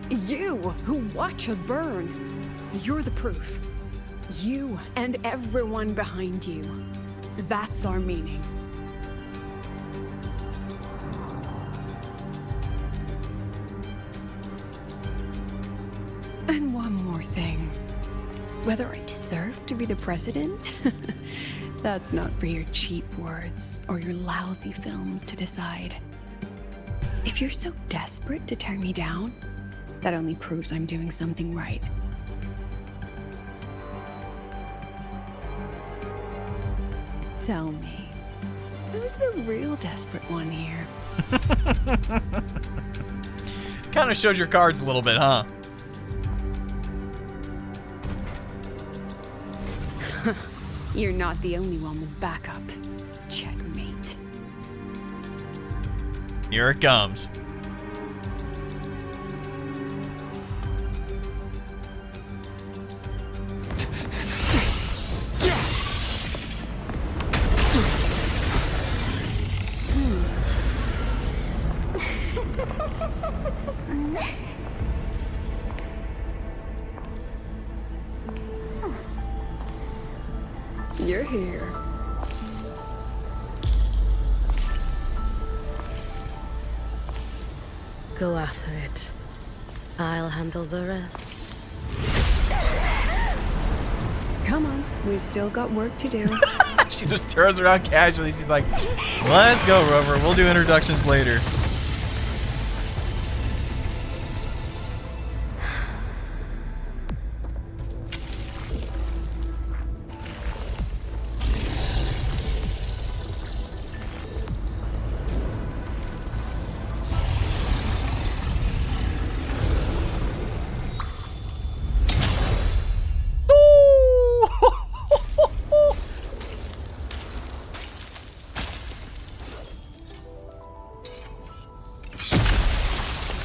You, who watch us burn. You're the proof. You and everyone behind you. That's our meaning. And one more thing. Whether I deserve to be the president? That's not for your cheap words or your lousy films to decide. If you're so desperate to tear me down, that only proves I'm doing something right. Tell me, who's the real desperate one here? Kind of showed your cards a little bit, huh? You're not the only one with backup. Checkmate. Here it comes. You're here. Go after it. I'll handle the rest. Come on, we've still got work to do. She just turns around casually. She's like, let's go, Rover. We'll do introductions later.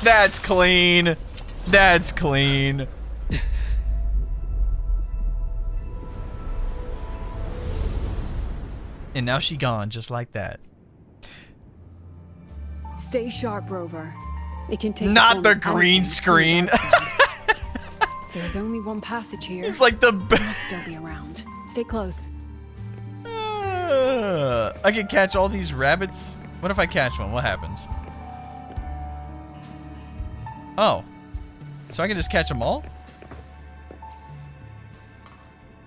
That's clean. That's clean. And now she gone just like that. Stay sharp, Rover. It can take not the green screen. There's only one passage here. It's like the must still be around. Stay close. I can catch all these rabbits. What if I catch one? What happens? Oh, so I can just catch them all?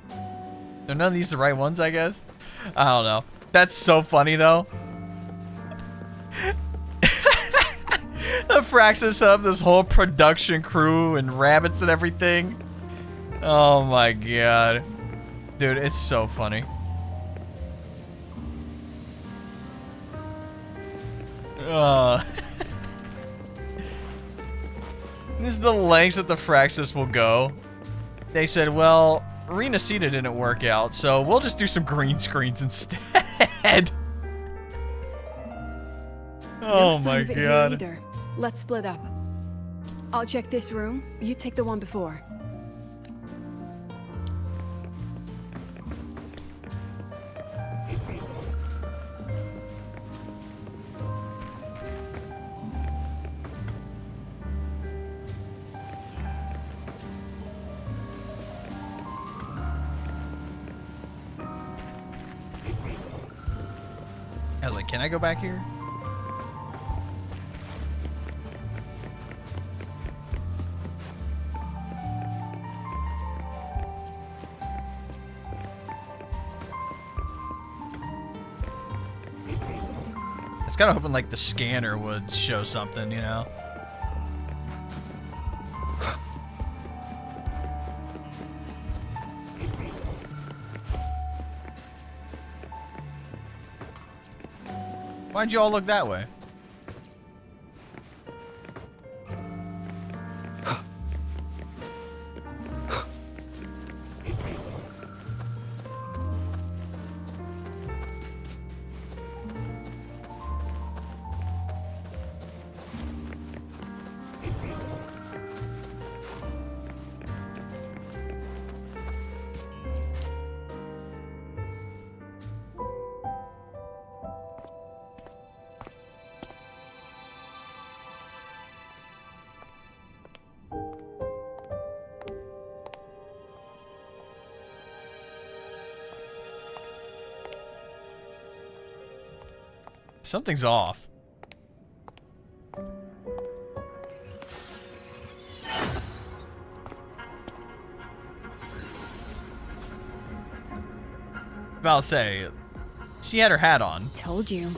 Are none of these the right ones, I guess? I don't know. That's so funny, though. The Fraxis set up this whole production crew and rabbits and everything. Oh my god. Dude, it's so funny. This is the lengths that the Fraxis will go. They said, well, Arena Cita didn't work out, so we'll just do some green screens instead. Oh my god. Either. Let's split up. I'll check this room. You take the one before. I was like, can I go back here? I was kind of hoping like the scanner would show something, you know? Why'd you all look that way? Something's off. I'll say, she had her hat on. Told you.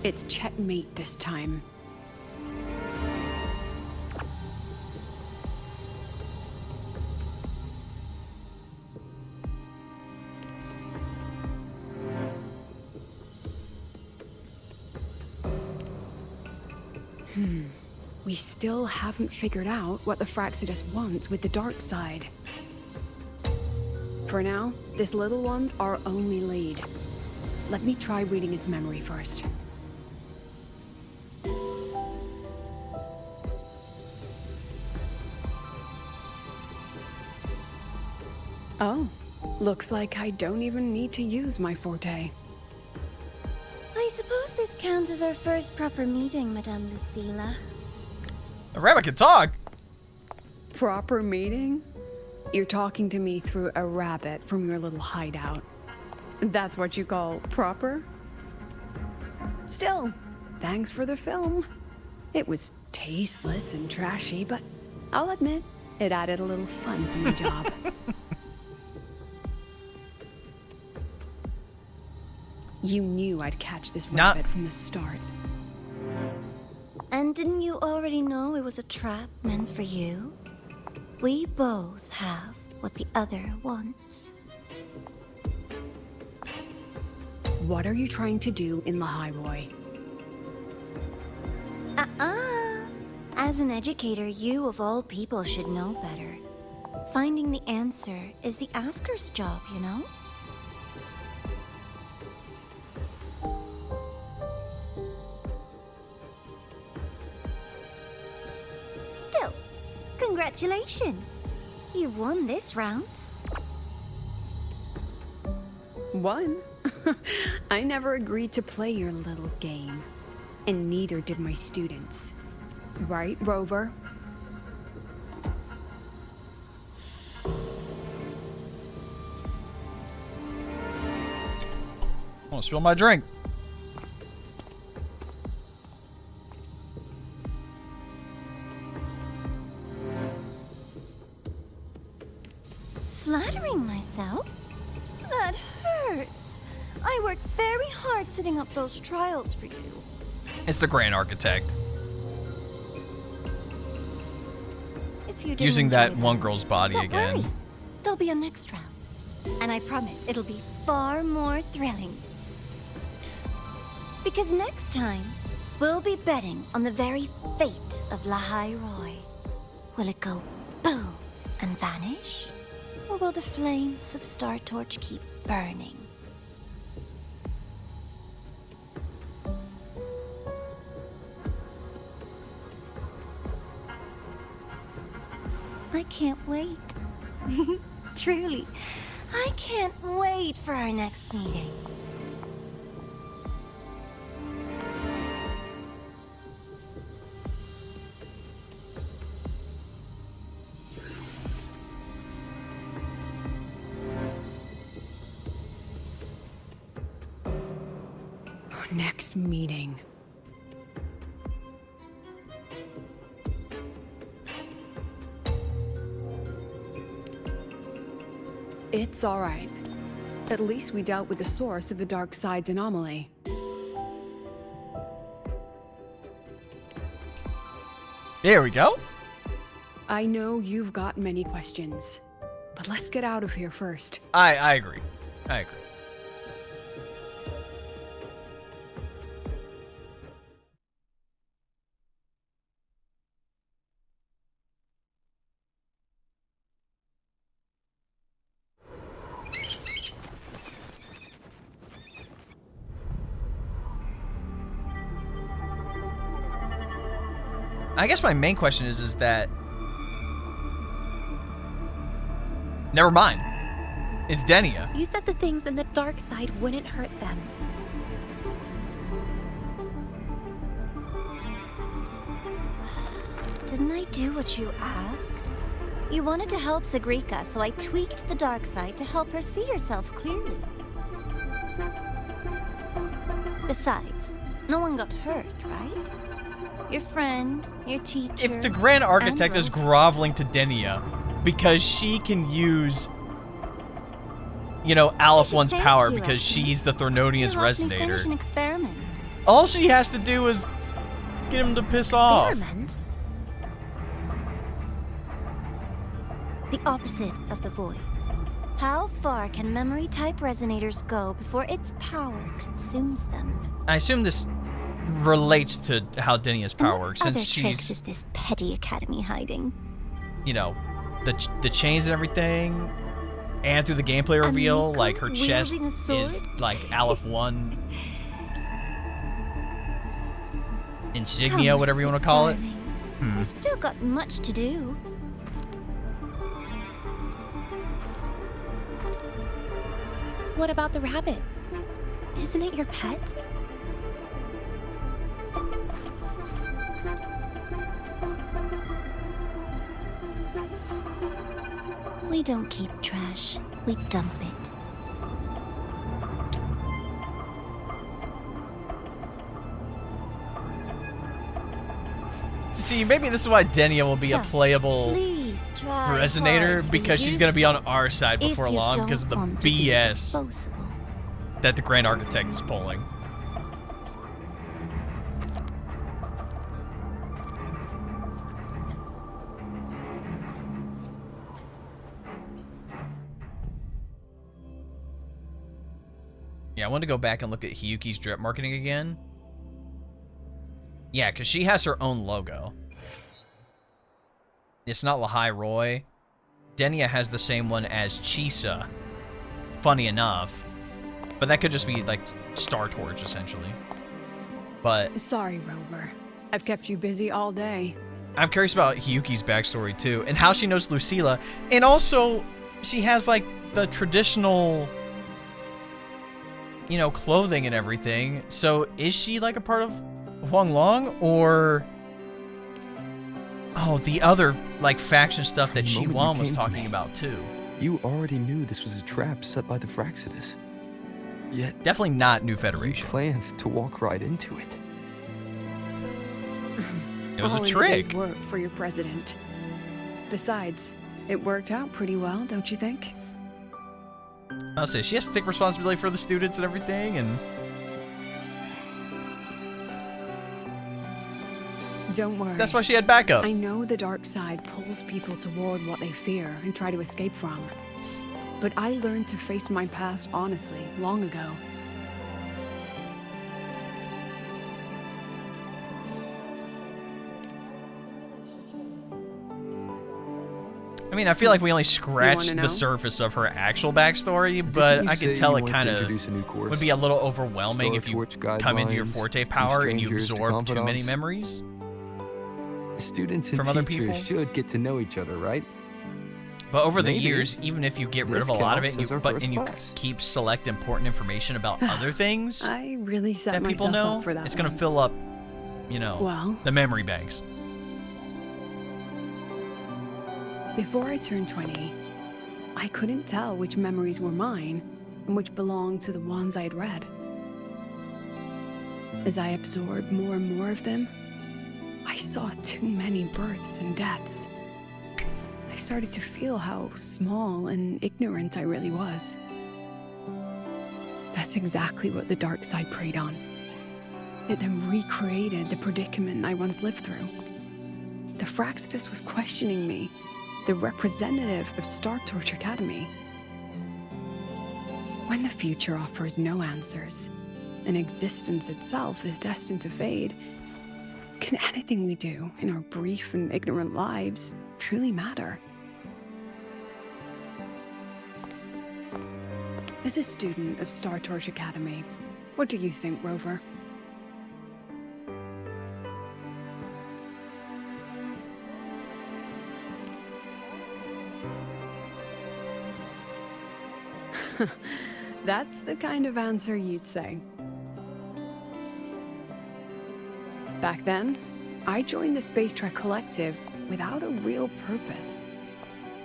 It's checkmate this time. We still haven't figured out what the Fraxidus wants with the dark side. For now, this little one's our only lead. Let me try reading its memory first. Oh, looks like I don't even need to use my forte. I suppose this counts as our first proper meeting, Madame Lucilla. A rabbit can talk. Proper meeting? You're talking to me through a rabbit from your little hideout. That's what you call proper? Still, thanks for the film. It was tasteless and trashy, but I'll admit, it added a little fun to my job. You knew I'd catch this rabbit from the start. And didn't you already know it was a trap meant for you? We both have what the other wants. What are you trying to do in the Highway? As an educator, you of all people should know better. Finding the answer is the asker's job, you know? Still, congratulations. You've won this round. Won? I never agreed to play your little game. And neither did my students. Right, Rover? I want to spill my drink. Flattering myself? That hurts. I worked very hard setting up those trials for you. It's the Grand Architect. If you didn't Using that enjoy one them, girl's body don't again. worry. There'll be a next round. And I promise it'll be far more thrilling. Because next time, we'll be betting on the very fate of Lahai Roy. Will it go boom and vanish? Or will the flames of Star Torch keep burning? I can't wait. Truly, I can't wait for our next meeting. Our next meeting. It's all right. At least we dealt with the source of the dark side's anomaly. There we go. I know you've got many questions, but let's get out of here first. I agree. I agree. I guess my main question is that... Never mind. It's Denia. You said the things in the dark side wouldn't hurt them. Didn't I do what you asked? You wanted to help Sagrika, so I tweaked the dark side to help her see herself clearly. Besides, no one got hurt, right? Your friend, your teacher. If the Grand Architect and is groveling to Denia because she can use, you know, Aleph One's thank power you, because Ephraim. she's the Thornonian's You helped me finish an resonator, experiment. all she has to do is get him to piss off. Experiment? The opposite of the void. How far can memory-type resonators go before its power consumes them? I assume this relates to how Denia's power works, Other since tricks she's, is this petty academy hiding? you know, the chains and everything, and through the gameplay reveal, like her chest wielding a sword? is like Aleph One insignia, Come, whatever you my want to call it. darling. We've still got much to do. What about the rabbit? Isn't it your pet? We don't keep trash. We dump it. See, maybe this is why Denia will be a So, playable please try resonator, hard to because be she's going to be on useful our side if before you long don't because of the want to be BS disposable. that the Grand Architect is pulling. Yeah, I want to go back and look at Hiyuki's drip marketing again. Yeah, because she has her own logo. It's not Lahai Roy. Denia has the same one as Chisa. Funny enough. But that could just be, like, Star Torch, essentially. But Sorry, Rover. I've kept you busy all day. I'm curious about Hiyuki's backstory, too. And how she knows Lucilla. And also, she has, like, the traditional, you know, clothing and everything. So, is she, like, a part of Huang Long? Or... oh, the other, like, faction stuff that From the Shi moment Wan you was came to talking me, about, too. You already knew this was a trap set by the Fraxidus. Yet Definitely not New Federation. you planned to walk right into it. It was a All in a trick. day's work for your president. Besides, it worked out pretty well, don't you think? I'll say she has to take responsibility for the students and everything, and Don't worry. that's why she had backup. I know the dark side pulls people toward what they fear and try to escape from. But I learned to face my past honestly long ago. I mean, I feel like we only scratched know? the surface of her actual backstory, but I could tell it kind of would be a little overwhelming if you come into your Forte power and you absorb too many memories. Students and from other teachers people. should get to know each other, right? But over the Maybe. years, even if you get rid This of a lot of it, counts and as our you, but first and you class. keep select important information about other things I really set that people myself know, up for that it's going to one. fill up, you know, Well. the memory banks. Before I turned 20, I couldn't tell which memories were mine and which belonged to the ones I had read. As I absorbed more and more of them, I saw too many births and deaths. I started to feel how small and ignorant I really was. That's exactly what the dark side preyed on. It then recreated the predicament I once lived through. The Fraxidus was questioning me, the representative of Star Torch Academy. When the future offers no answers, and existence itself is destined to fade, can anything we do in our brief and ignorant lives truly matter? As a student of Star Torch Academy, what do you think, Rover? That's the kind of answer you'd say. Back then, I joined the Space Trek Collective without a real purpose.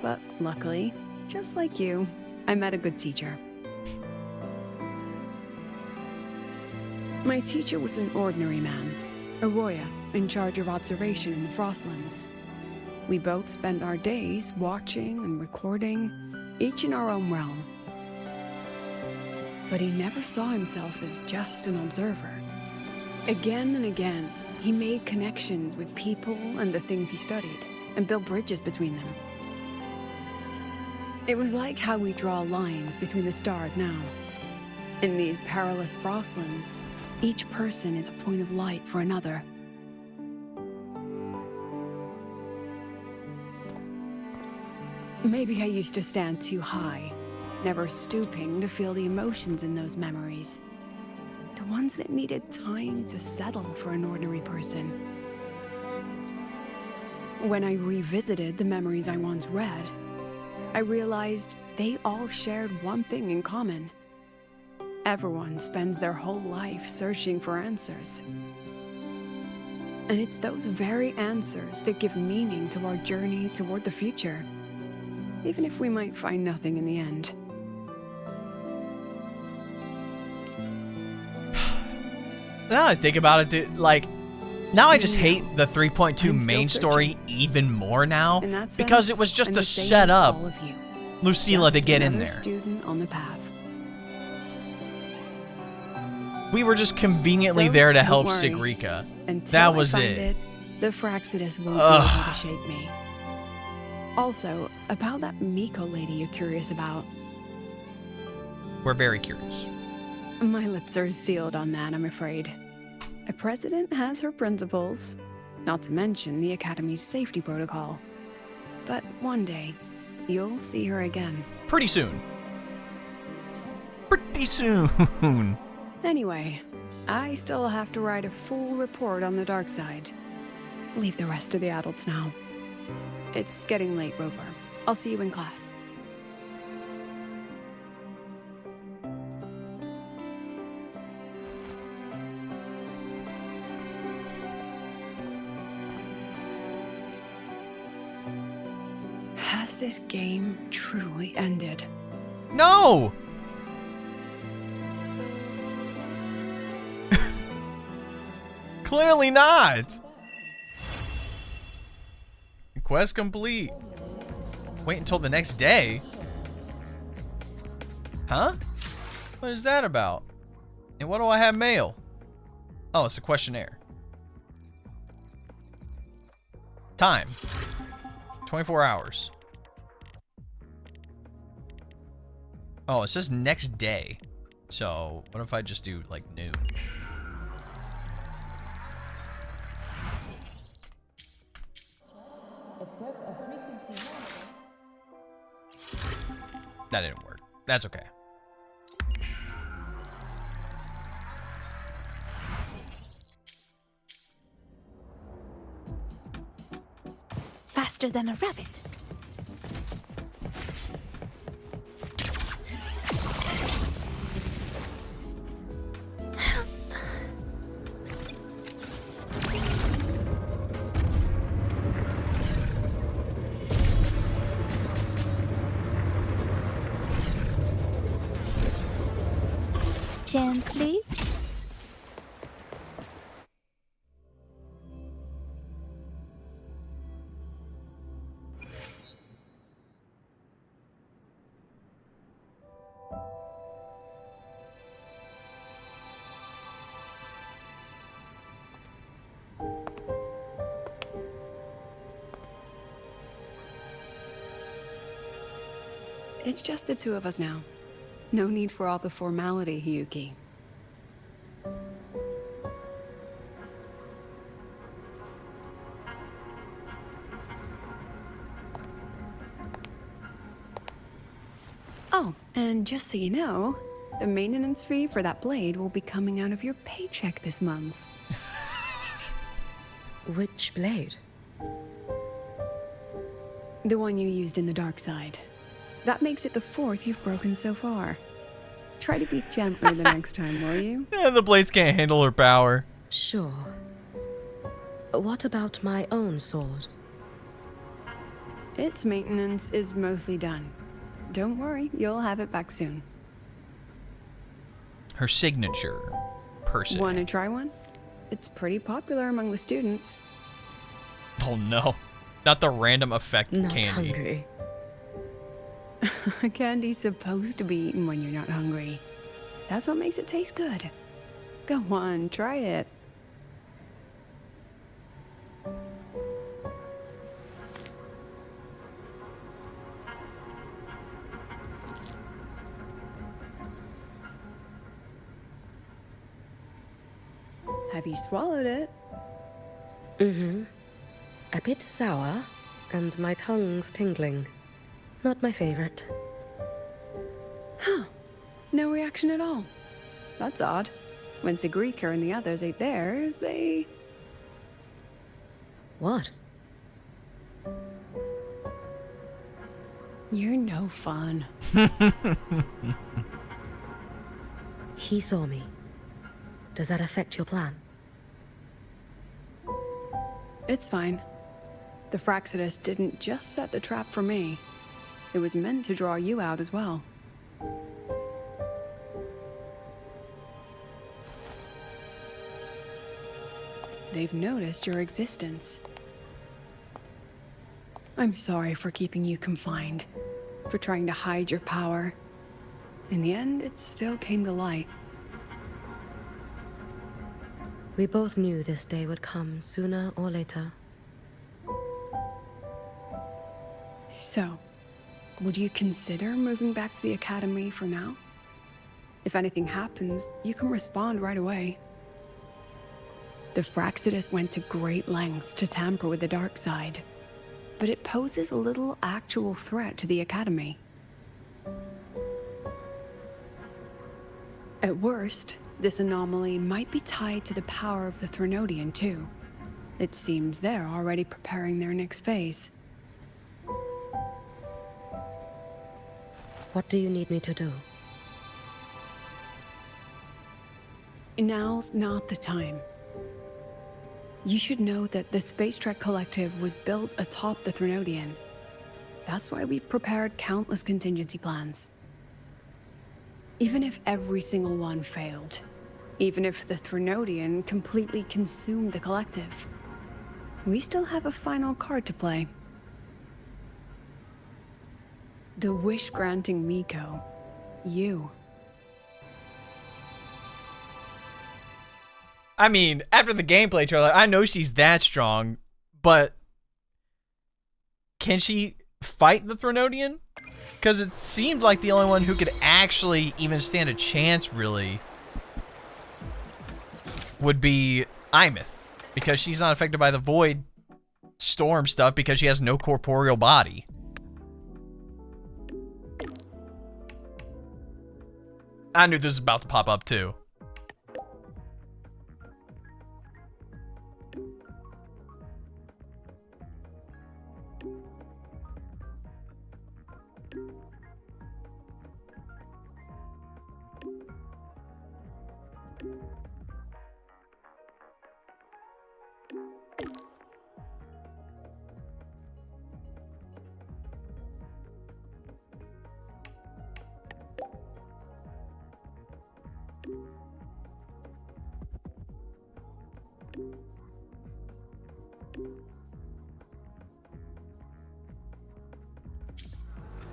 But luckily, just like you, I met a good teacher. My teacher was an ordinary man, Arroya, in charge of observation in the Frostlands. We both spent our days watching and recording, each in our own realm. But he never saw himself as just an observer. Again and again, he made connections with people and the things he studied, and built bridges between them. It was like how we draw lines between the stars now. In these perilous Frostlands, each person is a point of light for another. Maybe I used to stand too high, never stooping to feel the emotions in those memories. The ones that needed time to settle for an ordinary person. When I revisited the memories I once read, I realized they all shared one thing in common. Everyone spends their whole life searching for answers. And it's those very answers that give meaning to our journey toward the future, even if we might find nothing in the end. Now I think about it, dude, like, now I just hate the 3.2 I'm still main story even more now, In that because sense, it was just I'm to the same set as up all of you. Lucilla to Just get in another there. Student on the path. We were just conveniently So, there to don't help worry. Sigrika. Until That was I find it. The Fraxidus won't Ugh. be able to shake me. Also, about that Miko lady you're curious about. We're very curious. My lips are sealed on that, I'm afraid. A president has her principles, not to mention the Academy's safety protocol. But one day, you'll see her again. Pretty soon. Pretty soon. Anyway, I still have to write a full report on the dark side. Leave the rest to the adults now. It's getting late, Rover. I'll see you in class. Has this game truly ended? No! Clearly not! Quest complete. Wait until the next day. Huh? What is that about? And what do I have mail? Oh, it's a questionnaire. Time. 24 hours. Oh, it says next day. So, what if I just do, like, noon? That didn't work. That's okay. Faster than a rabbit. Gently. It's just the two of us now. No need for all the formality, Hiyuki. Oh, and just so you know, the maintenance fee for that blade will be coming out of your paycheck this month. Which blade? The one you used in the dark side. That makes it the 4th you've broken so far. Try to be gentler the next time, will you? The blades can't handle her power. Sure. What about my own sword? Its maintenance is mostly done. Don't worry, you'll have it back soon. Her signature, per se. Want to try one? It's pretty popular among the students. Oh no. Not the random effect Not candy. hungry. Candy's supposed to be eaten when you're not hungry. That's what makes it taste good. Go on, try it. Have you swallowed it? Mm-hmm. A bit sour, and my tongue's tingling. Not my favorite. Huh. No reaction at all. That's odd. When Segue and the others ate theirs, they... What? You're no fun. He saw me. Does that affect your plan? It's fine. The Fraxidus didn't just set the trap for me. It was meant to draw you out as well. They've noticed your existence. I'm sorry for keeping you confined, for trying to hide your power. In the end, it still came to light. We both knew this day would come sooner or later. So, would you consider moving back to the academy for now? If anything happens, you can respond right away. The Fraxidus went to great lengths to tamper with the dark side, but it poses little actual threat to the academy. At worst, this anomaly might be tied to the power of the Threnodian too. It seems they're already preparing their next phase. What do you need me to do? Now's not the time. You should know that the Space Trek Collective was built atop the Threnodian. That's why we've prepared countless contingency plans. Even if every single one failed, even if the Threnodian completely consumed the Collective, we still have a final card to play. The wish-granting Miko. You. I mean, after the gameplay trailer, I know she's that strong, but can she fight the Threnodian? Because it seemed like the only one who could actually even stand a chance, really, would be Imeth, because she's not affected by the Void Storm stuff because she has no corporeal body. I knew this was about to pop up too.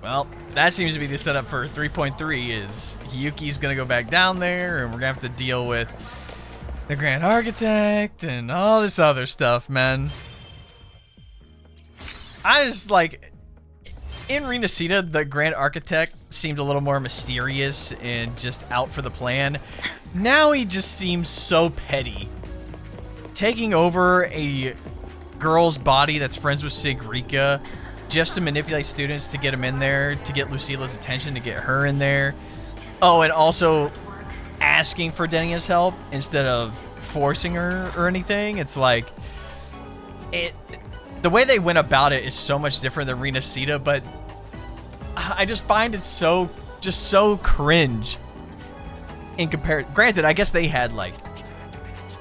Well, that seems to be the setup for 3.3 is Hiyuki's gonna go back down there and we're gonna have to deal with the Grand Architect and all this other stuff, man. I just like, in Renacita, the Grand Architect seemed a little more mysterious and just out for the plan. Now he just seems so petty. Taking over a girl's body that's friends with Sigrika just to manipulate students to get them in there, to get Lucilla's attention, to get her in there. Oh, and also asking for Denia's help instead of forcing her or anything. It's like, the way they went about it is so much different than Renacita, but I just find it so cringe in comparison. Granted, I guess they had like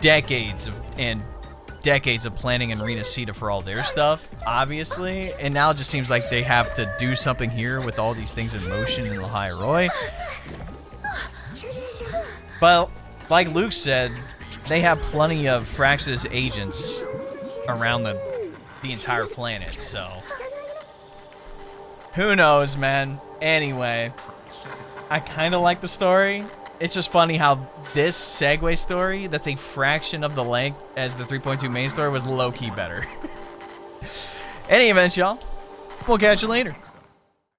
decades of planning in Renacita for all their stuff, obviously, and now it just seems like they have to do something here with all these things in motion in Lahai Roy. But like Luke said, they have plenty of Fraxis agents around the entire planet, so who knows, man. Anyway, I kind of like the story. It's just funny how this Segue story, that's a fraction of the length as the 3.2 main story, was low-key better. Any event, y'all, we'll catch you later.